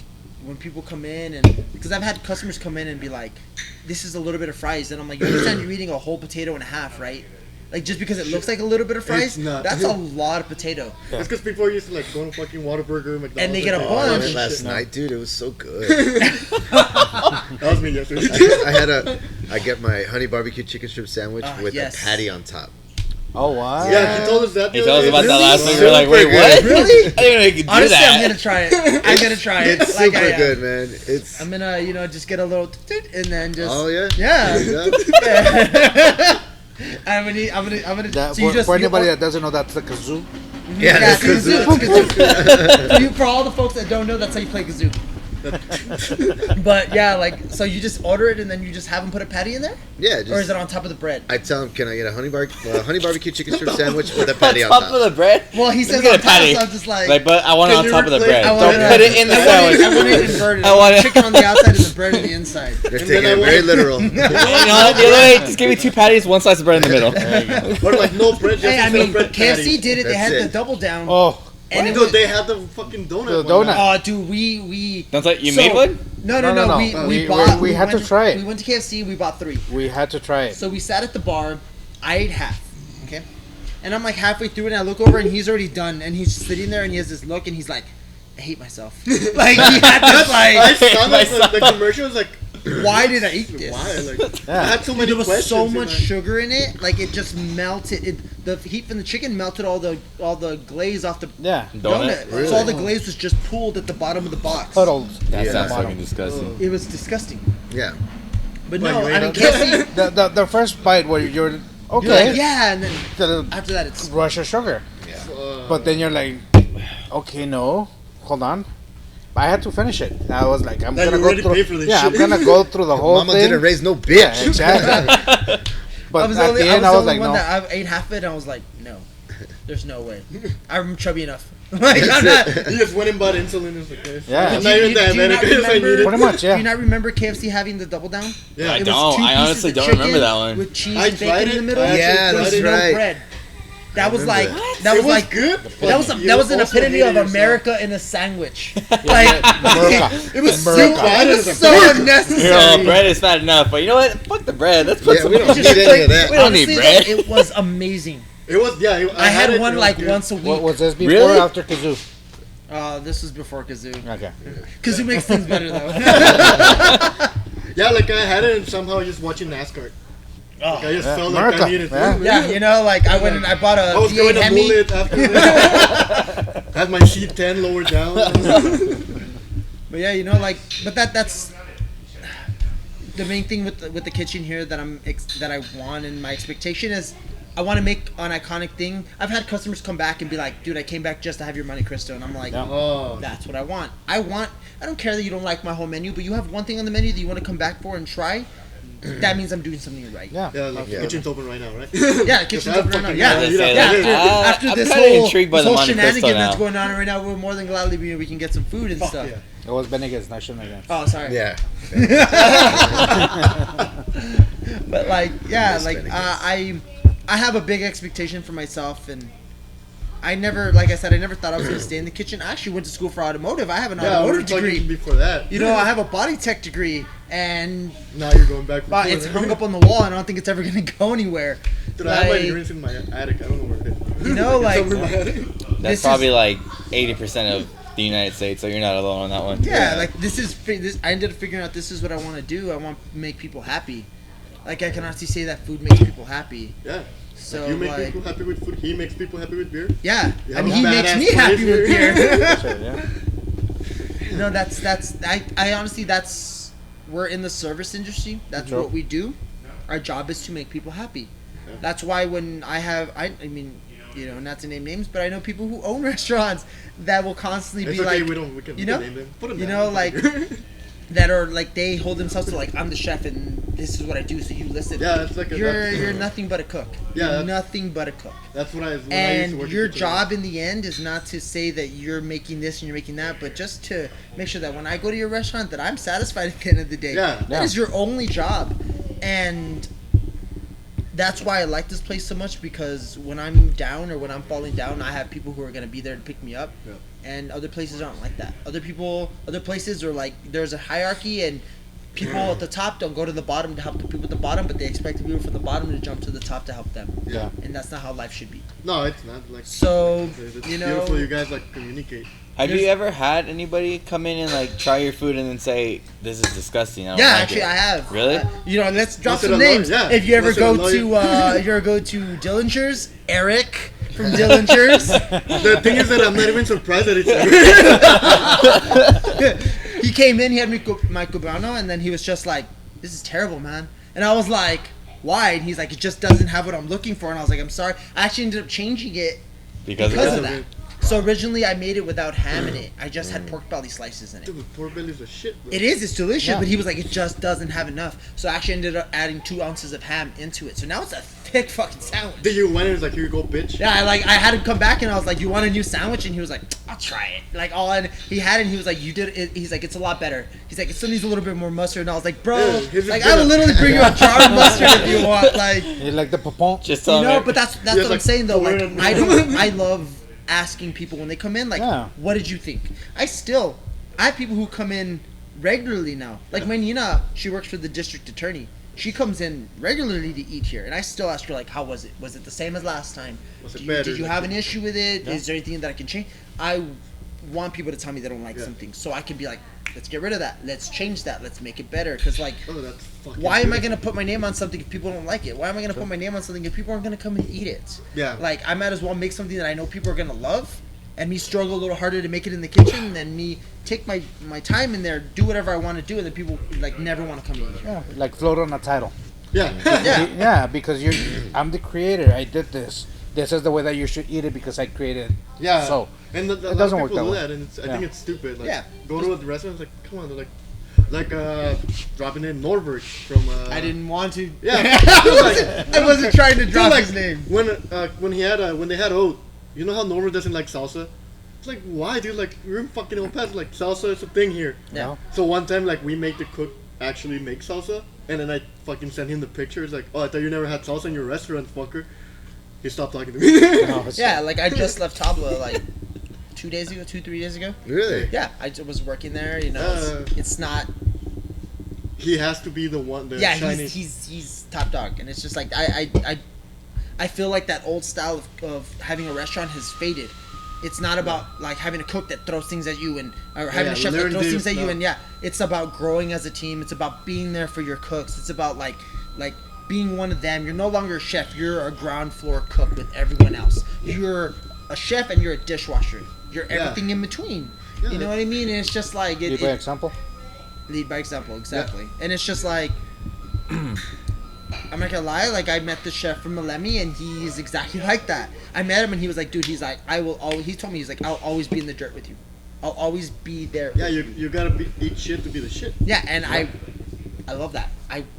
when people come in, and because I've had customers come in and be like, this is a little bit of fries, and I'm like, you understand you're eating a whole potato and a half, right? Like, just because it looks like a little bit of fries, It's not. that's a lot of potato. It's because people are used to, like, going to fucking Whataburger, McDonald's. And they get a like, Oh, I bunch. went last night, dude. It was so good. That was me yesterday. I get my honey barbecue chicken strip sandwich with yes. a patty on top. Oh wow. Yeah, he told us that. He the told us other about day. that last week. Super We're like, wait, good. what? Really? I didn't even know you could do Honestly, that. I'm gonna try it. I'm gonna try it. It's Like, super good, man. It's I'm gonna, you know, just get a little and then just. oh yeah. Yeah. There you go. I'm gonna. That, So you just for anybody you, that doesn't know, that's the kazoo. Yeah, yeah, that's it's kazoo. kazoo. For all the folks that don't know, that's how you play kazoo. But yeah, like, so you just order it and then you just have them put a patty in there, Yeah, or is just it on top of the bread? I tell him, can I get a honey barbecue chicken strip sandwich with a patty on top top? of the bread? Well, he Let says me get on a patty. top, so I'm just like, Like, but I want it Can on you top of the replace- bread. I want Don't it- put it in the I sandwich. want it inverted. I want it- chicken on the outside and the bread on the inside. They're And taking then it I very want- literal. You know what? The other way, just give me 2 patties, 1 slice of bread in the middle. Or, like, no bread, just Hey, I instead of mean, bread KFC patty. did it. They That's had it. the double down. Oh, and it Dude, was, they had the fucking donut. The one donut. night. oh, dude, we. Don't say you So- made one? No. No. We bought. we had to went- try it. We went to KFC. We bought 3. we had to try it. So we sat at the bar. I ate half. Okay. And I'm like halfway through, and I look over, and he's already done, and he's sitting there, and he has this look, and he's like, I hate myself. Like he had this I like, saw that the commercial was like, why did I eat this? why? Like, Yeah. I had so many There was questions. so in much my- sugar in it, like it just melted. The heat from the chicken melted all the glaze off the Yeah. Donut? donut. So all the glaze was just pooled at the bottom of the box. Puddles. That Yeah. sounds Bottom. fucking disgusting. It was disgusting. Yeah. But Well, no, you I mean ate KFC. The first bite where you're You're okay. like, yeah, and then The after that it's rush of sugar, but then you're like, okay, no, hold on. I had to finish it. I was like, I'm That gonna you go already through. paid for this Yeah, shit. I'm gonna go through the whole Mama thing. didn't raise no bitch. Yeah, exactly. But I was at the end, I was like, one no. that I ate half of it, and I was like, no, there's no way. I'm chubby enough. Like, I'm not. You just went and bought insulin. It's like this. Yeah. It's not even Do you not diabetic. It's like remember- Pretty much, Do yeah. you not remember KFC having the double down? Yeah. I It was don't. 2 I pieces honestly of don't chicken remember that one. with cheese I and tried bacon in the it. middle. I Yeah, actually There was that's no right. bread. That was remember like that. that It was was like good. that was but that was an you also epitome hated of yourself. America in a sandwich. America. Like it was so America. bad. It was America. so You know, unnecessary. bread is not enough. But you know what? Fuck the bread. Let's put Yeah, some. we don't It's need just any like- of that. We don't need honestly, bread. though, it was amazing. It was, yeah. I had it, one it was like good. once a week. What was this before Really? or after Kazoo? This was before Kazoo. Okay. Kazoo makes things better though. Yeah, like I had it and somehow just watching NASCAR. Like I just Yeah, felt like America, I needed yeah. food. Yeah, you know, like I went and I bought a I was V8 going to Hemi. bullet after that. Had my sheet 10 lowered down. But yeah, you know, like, but that's the main thing with the kitchen here that that I want, and my expectation is I want to make an iconic thing. I've had customers come back and be like, "Dude, I came back just to have your Monte Cristo," and I'm like, Yeah. Oh. "That's what I want. I don't care that you don't like my whole menu, but you have one thing on the menu that you want to come back for and try. That means I'm doing something right." Yeah. Yeah, like Yeah. kitchen's open right now, right? Yeah, kitchen's Just open right now. fucking- Yeah, you'd have yeah. to do it. After I'm this kinda whole, intrigued by this the whole Monte Cristo shenanigan that's now. going on right now, we're more than gladly we can get some food and Fuck stuff. yeah. It was Bennigan's, not Shenanigans. Oh, sorry. Yeah. But like, yeah, Miss like Bennigan's. I have a big expectation for myself, and I never, like I said, I never thought I was gonna stay in the kitchen. I actually went to school for automotive. I have an Yeah, we were automotive talking degree. before that. You know, I have a body tech degree, and Now you're going back. but it's hung up on the wall, and I don't think it's ever gonna go anywhere. Dude, I have my like- earrings in my attic. I don't know where it is. You know, It's like- over in my attic. That's This probably is- like 80% of the United States, so you're not alone on that one. Yeah, like this. I ended up figuring out this is what I want to do. I want to make people happy. Like I can honestly say that food makes people happy. Yeah. So You make like, people happy with food. He makes people happy with beer. yeah, You I mean, have he a makes badass me happy place with here. beer. Sure, yeah. No, that's I honestly that's we're in the service industry. That's Sure. what we do. Our job is to make people happy. Yeah. That's why when I mean, you know, not to name names, but I know people who own restaurants that will constantly It's be okay. like, We can you know? name them. Put them you down. know, like that are like they hold themselves to like I'm the chef and this is what I do, so you listen. Yeah, it's like a, You're nothing but a cook. Yeah, You're that's- nothing but a cook. That's what I. When I used to And work your at the- job in the end is not to say that you're making this and you're making that, but just to make sure that when I go to your restaurant that I'm satisfied at the end of the day. Yeah. That is your only job. And that's why I like this place so much, because when I'm down or when I'm falling down, I have people who are going to be there to pick me up. Yeah. And other places aren't like that. Other places are like, there's a hierarchy and people at the top don't go to the bottom to help the people at the bottom, but they expect the people from the bottom to jump to the top to help them. Yeah. And that's not how life should be. No, it's not like. So, It's you know, beautiful. You guys like communicate. Have There's- you ever had anybody come in and like try your food and then say, "This is disgusting"? I don't yeah, like actually, it." I have. Really? You know, let's drop Listen some to names. lawyer, yeah. If you ever Listen go to to, lawyer. if you ever go to Dillinger's, Eric from Dillinger's, The thing is that I'm not even surprised that it's. he came in, he had my cubano, and then he was just like, "This is terrible, man." And I was like, "Why?" And he's like, "It just doesn't have what I'm looking for." And I was like, "I'm sorry." I actually ended up changing it Because because of of that. that. So originally I made it without ham in it. I just had pork belly slices in it. Dude, pork belly's a shit. Bro. It is, it's delicious, Yeah. but he was like, it just doesn't have enough. So I actually ended up adding 2 ounces of ham into it. So now it's a thick fucking sandwich. Then you went and was like, here you go, bitch. Yeah, I had him come back and I was like, you want a new sandwich? And he was like, I'll try it. Like, and he had it and he was like, you did it. He's like, it's a lot better. He's like, it still needs a little bit more mustard. And I was like, bro, Yeah, here's a like, bit I will of- literally bring you a jar of mustard if you want. Like, You like the popon? Just tell you know, me. but that's Yeah, what I'm like, saying though. Like, we're- I love asking people when they come in, like, Yeah. what did you think? I have people who come in regularly now. Like my Nina, she works for the district attorney. She comes in regularly to eat here, and I still ask her like, how was it? Was it the same as last time? Was it Did better? you have an issue with it? Yeah. Is there anything that I can change? I want people to tell me they don't like Yeah. something, so I can be like, let's get rid of that. Let's change that. Let's make it better. Because like, Oh, that's fucking why am I good. gonna put my name on something if people don't like it? Why am I gonna put my name on something if people aren't gonna come and eat it? Yeah. Like, I might as well make something that I know people are gonna love, and me struggle a little harder to make it in the kitchen, than me take my time in there, do whatever I want to do, and then people like never want to come eat. Yeah, like float on a title. Yeah. Yeah. Yeah, because I'm the creator. I did this. This is the way that you should eat it because I created. Yeah. So And it doesn't work that way. That, and I think it's stupid. Like, Yeah. Go to a restaurant, like, come on, they're like dropping in Norbert from. I didn't want to. Yeah. I wasn't trying to drop his name. When they had oat, you know how Norbert doesn't like salsa. It's like, why, dude? Like, we're in fucking El Paso. Like, salsa is a thing here. Yeah. So one time, like, we make the cook actually make salsa, and then I fucking sent him the pictures. Like, oh, I thought you never had salsa in your restaurant, fucker. He stopped talking to me. Yeah, like I just left Tabla like 3 days ago. Really? Yeah, I was working there. You know, it's not. He has to be the one. Yeah, shiny. he's top dog, and it's just like I feel like that old style of having a restaurant has faded. It's not about like having a cook that throws things at you or having a chef that throws things at you, and it's about growing as a team. It's about being there for your cooks. It's about like being one of them. You're no longer a chef. You're a ground floor cook with everyone else. You're a chef and you're a dishwasher. You're everything in between. Yeah, you know what I mean? And it's just like Lead by example. Lead by example, exactly. Yeah. And it's just like I'm not gonna lie, like I met the chef from Malemi and he's exactly like that. I met him and he was like, dude, he's like, I will always. He told me he's like, I'll always be in the dirt with you. I'll always be there. Yeah, you gotta eat shit to be the shit. Yeah, and I love that.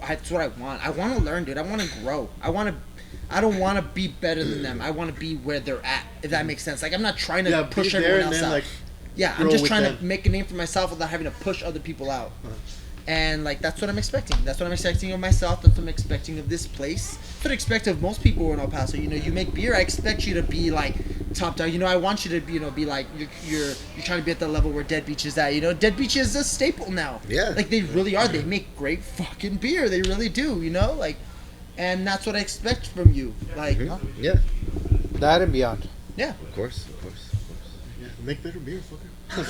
That's what I want. I want to learn, dude. I want to grow. I don't want to be better than them. I want to be where they're at. If that makes sense. Like I'm not trying to push everyone else out. Like, I'm just trying to make a name for myself without having to push other people out. And like that's what I'm expecting. That's what I'm expecting of myself. That's what I'm expecting of this place. That's what I expect of most people who are in El Paso. You know, you make beer. I expect you to be like top dog. You know, I want you to be like you're trying to be at the level where Dead Beach is at. You know, Dead Beach is a staple now. Yeah. Like they really are. They make great fucking beer. They really do. You know, like, and that's what I expect from you. Like, yeah, that and beyond. Yeah. Of course. Yeah, make better beer, fucker. I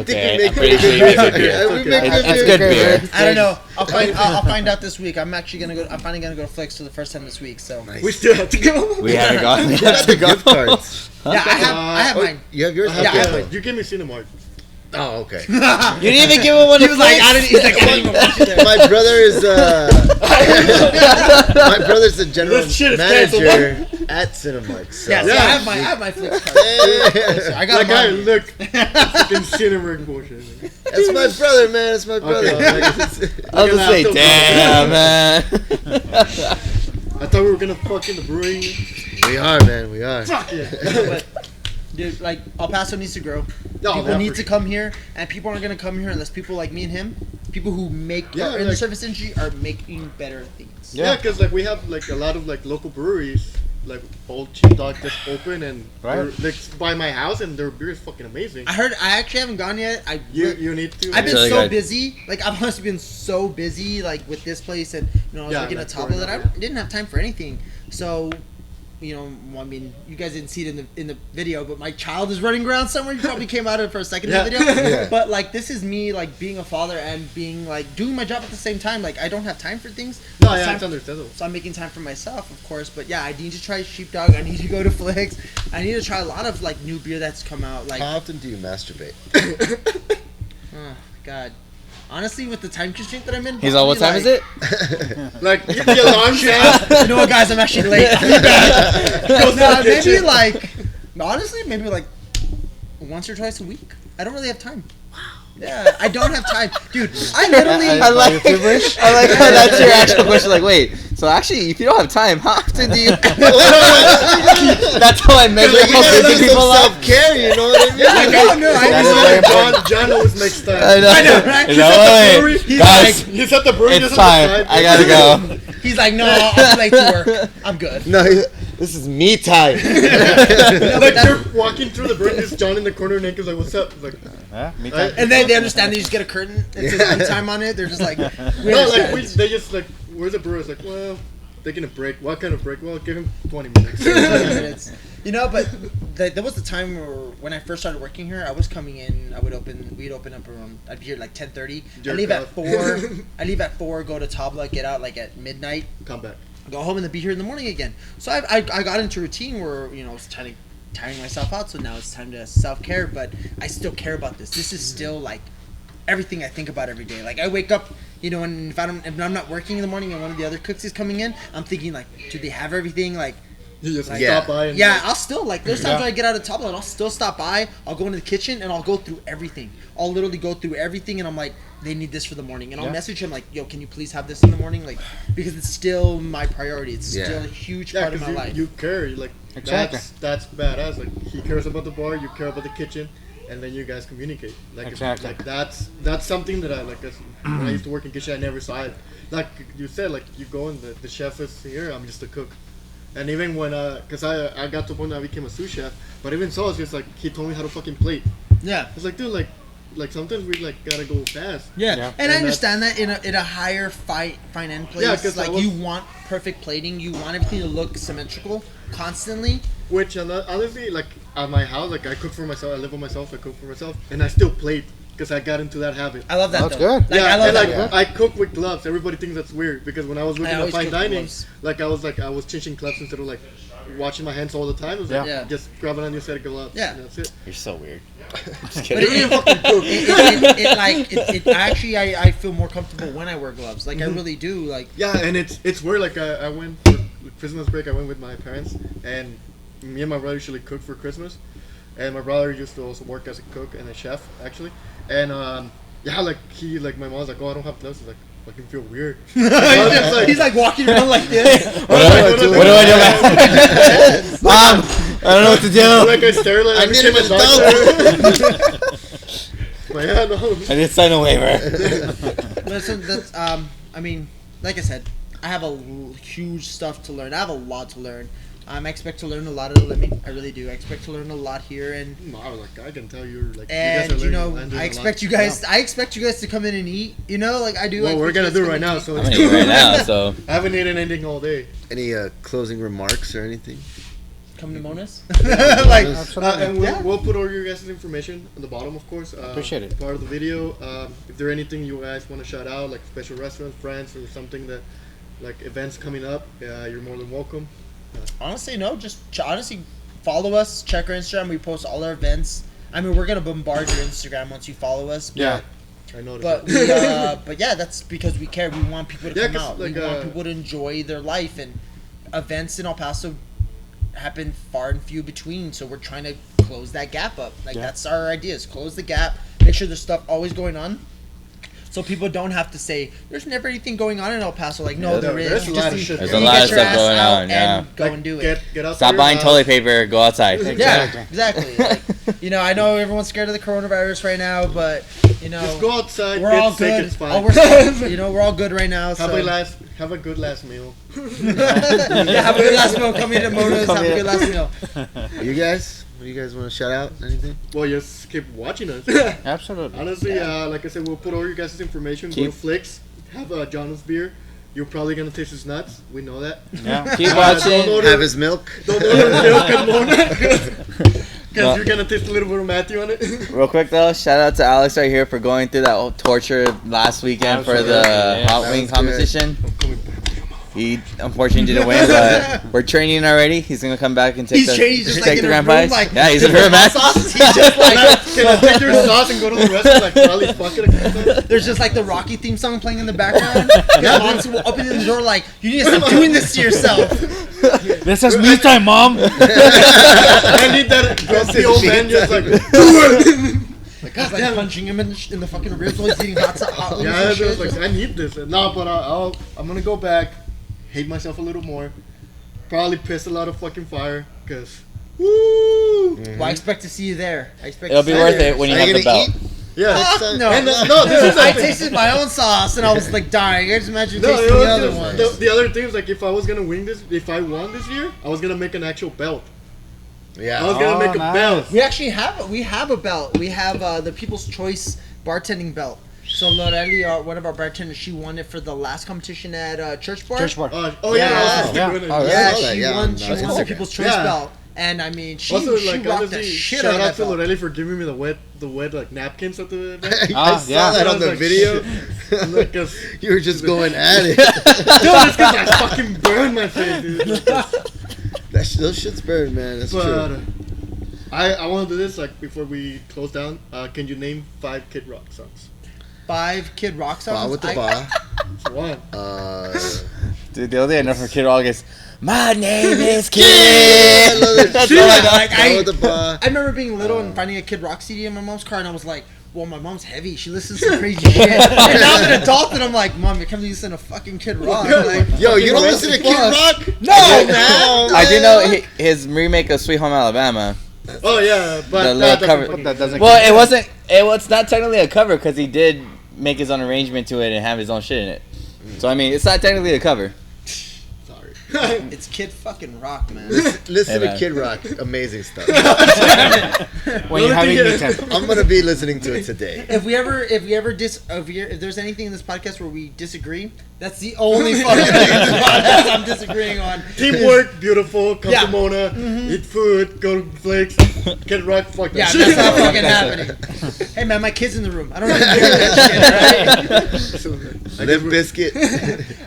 think we make pretty good beer. It's good beer. I don't know. I'll find out this week. I'm finally gonna go to Flex for the first time this week. So nice. We still have to go. We haven't gone. We What have about to the gift go. cards? yeah, I have mine. You have yours? Yeah, I have mine. You gave me Cinemark. Oh, okay. You didn't even give him one. He was like, I didn't even watch it. My brother is my brother's the general This shit is manager at Cinemark. So. Yeah, so I have my Flex card. I got Like, mine. look, fucking Cinemark bullshit. That's my brother, man. That's my brother. Okay. I was gonna say, damn, man. I thought we were gonna fuck in the brewing. We are, man. We are. Fuck yeah. But, dude, like El Paso needs to grow. No, People yeah, need for to come here, and people aren't gonna come here unless people like me and him, people who are in the service industry, are making better things. Yeah, because like we have like a lot of like local breweries, like Old Cheap Dog just open and they're like by my house, and their beer is fucking amazing. I actually haven't gone yet. You need to. I've been Really so good. busy. Like I've honestly been so busy, like with this place, and I was working like at Tabla that I didn't have time for anything. So, I mean, you guys didn't see it in the video, but my child is running around somewhere. You probably came out of it for a second in the video. Yeah. But like this is me like being a father and being like doing my job at the same time. Like I don't have time for things. No, yeah, it's understandable. So I'm making time for myself, of course. But yeah, I need to try Sheepdog. I need to go to Flicks. I need to try a lot of like new beer that's come out. Like, How often do you masturbate? oh God. Honestly, with the time constraint that I'm in, He's all, what time is it? Like the alarm sound. You know what, guys? I'm actually late. I'll be back. No, maybe like, honestly, maybe like once or twice a week. I don't really have time. Yeah, I don't have time, dude. I literally. I like how that's your actual question. Like, wait, so actually, if you don't have time, how often do you? That's how I measure how busy people are. Self-care, you know what I mean? John always makes time. I know, right? He's like, wait, guys, He's at the brewery. it's time. I gotta go. He's like, no, I'll be late to work. I'm good. No, this is me time. Like they're walking through the brewery. There's John in the corner naked. Like, what's up? Like, Me time. And then they understand. They just get a curtain. It says "me time" on it. They're just like, we no, understand. like they just like, where's the brewer? It's like, well, taking a break. What kind of break? Well, give him 20 minutes. 20 minutes. But there was the time when I first started working here. I was coming in. We'd open up around. I'd be here like 10:30. I leave at 4. I leave at 4. Go to Tabla. Get out like at midnight. Come back. Go home and then be here in the morning again. So I got into a routine where I was tiring myself out. So now it's time to self-care. But I still care about this. This is still like everything I think about every day. Like I wake up, and if I'm not working in the morning and one of the other cooks is coming in, I'm thinking like, do they have everything? Like, You just Like, stop by and yeah, I'll still like. There's times when I get out of Top Line, I'll still stop by. I'll go into the kitchen and I'll go through everything. I'll literally go through everything, and I'm like, they need this for the morning, and I'll message him like, yo, can you please have this in the morning, like, because it's still my priority. It's still a huge part of my life. You care, like that's badass. Like he cares about the bar, you care about the kitchen, and then you guys communicate. Like like that's something that I like. When I used to work in kitchen, I never saw it. Like you said, like you go and the chef is here. I'm just a cook. And even when, cause I got to the point that I became a sous chef, but even so, it's just like he told me how to fucking plate. Yeah. It's like, dude, like sometimes we like gotta go fast. Yeah. And I understand that in a higher fine end place. Yeah, cause like you want perfect plating, you want everything to look symmetrical constantly. Which honestly, like at my house, like I cook for myself, I live with myself, I cook for myself, and I still plate. Because I got into that habit. I love that. That's good. Like, yeah, I love that. Like, I cook with gloves. Everybody thinks that's weird because when I was working at fine dining, I was changing gloves instead of like washing my hands all the time. It was like, just grab an onion set of gloves. Yeah, and that's it. You're so weird. I'm just kidding. It actually I feel more comfortable when I wear gloves. Like I really do. Like and it's weird. Like I went for Christmas break. I went with my parents, and me and my brother usually cook for Christmas. And my brother used to also work as a cook and a chef, actually. And like my mom's like, oh, I don't have gloves. He's like, fucking feel weird. He's like walking around like this. What do I do? Mom, I don't know what to do. Like I stare like I need him as a dog. But yeah, no. I did sign a waiver. Listen, that's I mean, like I said, I have a huge stuff to learn. I have a lot to learn. I expect to learn a lot of the living. I really do. I expect to learn a lot here, and I can tell you're like. And you know, I expect you guys. I expect you guys to come in and eat. You know, like I do. Well, we're gonna do it right now. So I'm gonna eat right now. So I haven't eaten anything all day. Any closing remarks or anything? Come to Mona's. And we'll put all your guys' information on the bottom, of course. Appreciate it. Part of the video. If there anything you guys want to shout out, like special restaurants, friends, or something that, like events coming up, you're more than welcome. Honestly, no. Just honestly, follow us. Check our Instagram. We post all our events. I mean, we're gonna bombard your Instagram once you follow us. Yeah, I noticed. But yeah, that's because we care. We want people to come out. Like, we want people to enjoy their life, and events in El Paso happen far and few between. So we're trying to close that gap up. Like that's our idea: is close the gap. Make sure there's stuff always going on. So people don't have to say, there's never anything going on in El Paso. Like, no, there is. There's a lot of shit. There's a lot of stuff going on, and go and do it. Get out. Stop buying toilet paper. Go outside. Yeah, exactly. Like, you know, I know everyone's scared of the coronavirus right now, but, you know. Just go outside, we're get all sick, good. it's fine. You know, we're all good right now. Have a good last meal. Yeah, have a good last meal. Come here to Mona's. Have a good last meal. You guys? What do you guys want to shout out? Anything? Well, just keep watching us. Absolutely. Honestly, like I said, we'll put all your guys' information. Go to Flicks. Have Johnathan's beer. You're probably gonna taste his nuts. We know that. Yeah. Keep watching. Have his milk. Don't order milk and Mona. Because you're gonna taste a little bit of Matthew on it. Real quick though, shout out to Alex right here for going through that torture last weekend for the Hot Wing competition. He unfortunately didn't win, but we're training already. He's gonna come back and take the grand prize. Like, yeah, he's in her match. He's just like, can I take your sauce and go to the restaurant? Like, probably fuck it. There's just like the Rocky theme song playing in the background. Yeah, mom's opening the door like, you need to stop doing this to yourself. This is me time, Mom. I need that grumpy old man just like, do it. Like, he's like punching him in the fucking ribs while he's eating hot wings. Yeah, I was like, I need this. No, but I'm gonna go back, hate myself a little more, probably piss a lot of fucking fire, cause woo. Well, I expect to see you there. It'll be worth it when you have the belt. Yeah. No, this is I tasted my own sauce and I was like dying. I just imagine tasting the other ones. The other thing is like if I was gonna win this, if I won this year, I was gonna make an actual belt. Yeah. I was gonna make a belt. We actually have a belt. We have the People's Choice bartending belt. So Lorelli, one of our bartenders, she won it for the last competition at Church Bar. Church Bar. She won the People's Choice belt. And I mean, she rocked the shit out of that belt. Shout out to Lorelli for giving me the wet like napkins at the event. I saw that on the video. You were just going at it. Dude, it's because I fucking burned my face, dude. Those shit's burned, man. That's true. I want to do this like before we close down. Can you name 5 Kid Rock songs? 5 Kid Rock songs? Ba with the ba. One. Dude, the other day I know from Kid Rock is My name is Kid. I love that That's shit. all I know. Like, Follow the bar. I remember being little and finding a Kid Rock CD in my mom's car, and I was like, well, my mom's heavy. She listens to crazy shit. And now I'm an adult, and I'm like, Mom, you're coming to listen to fucking Kid Rock. Like, Yo, you don't listen to Kid Rock? no, man. I do know his remake of Sweet Home Alabama. Oh yeah, but The that little cover- doesn't That doesn't. Well, it wasn't. It's not technically a cover because he did make his own arrangement to it and have his own shit in it. So I mean, it's not technically a cover. Sorry. It's Kid fucking Rock, man. Listen Hey, to man. Kid Rock. Amazing stuff. When you're having me time. I'm gonna be listening to it today. If there's anything in this podcast where we disagree, that's the only fucking thing in this podcast I'm disagreeing on. Teamwork, beautiful. Come Yeah. to Mona, eat food, go to Flakes, Kid Rock. Fuck that Yeah, shit. that's not fucking happening. Hey man, my kid's in the room. I don't even do that shit, right? Limp Biscuit.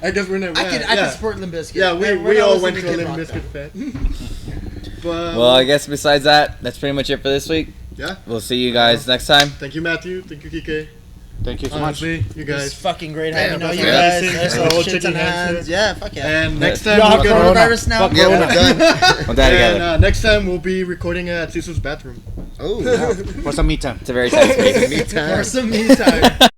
I guess we're not. I could support Limp Bizkit. Yeah, We're we not all listening went to a Kid Limp Rock, Bizkit though. fan. But Well, I guess besides that, that's pretty much it for this week. yeah. We'll see you guys next time. Thank you, Matthew. Thank you, Kike. Thank you so much. Honestly, you It's guys. fucking great Yeah, having that's you right. guys. Yeah, There's we'll no check shit on your hands hands. Yeah, fuck yeah. And next time Y'all we'll have get coronavirus now? Fuck Yeah, Corona. we're done. We'll die and together. next time we'll be recording at Cesar's bathroom. Oh, For some me time. It's a very tight space. me time. For some me time.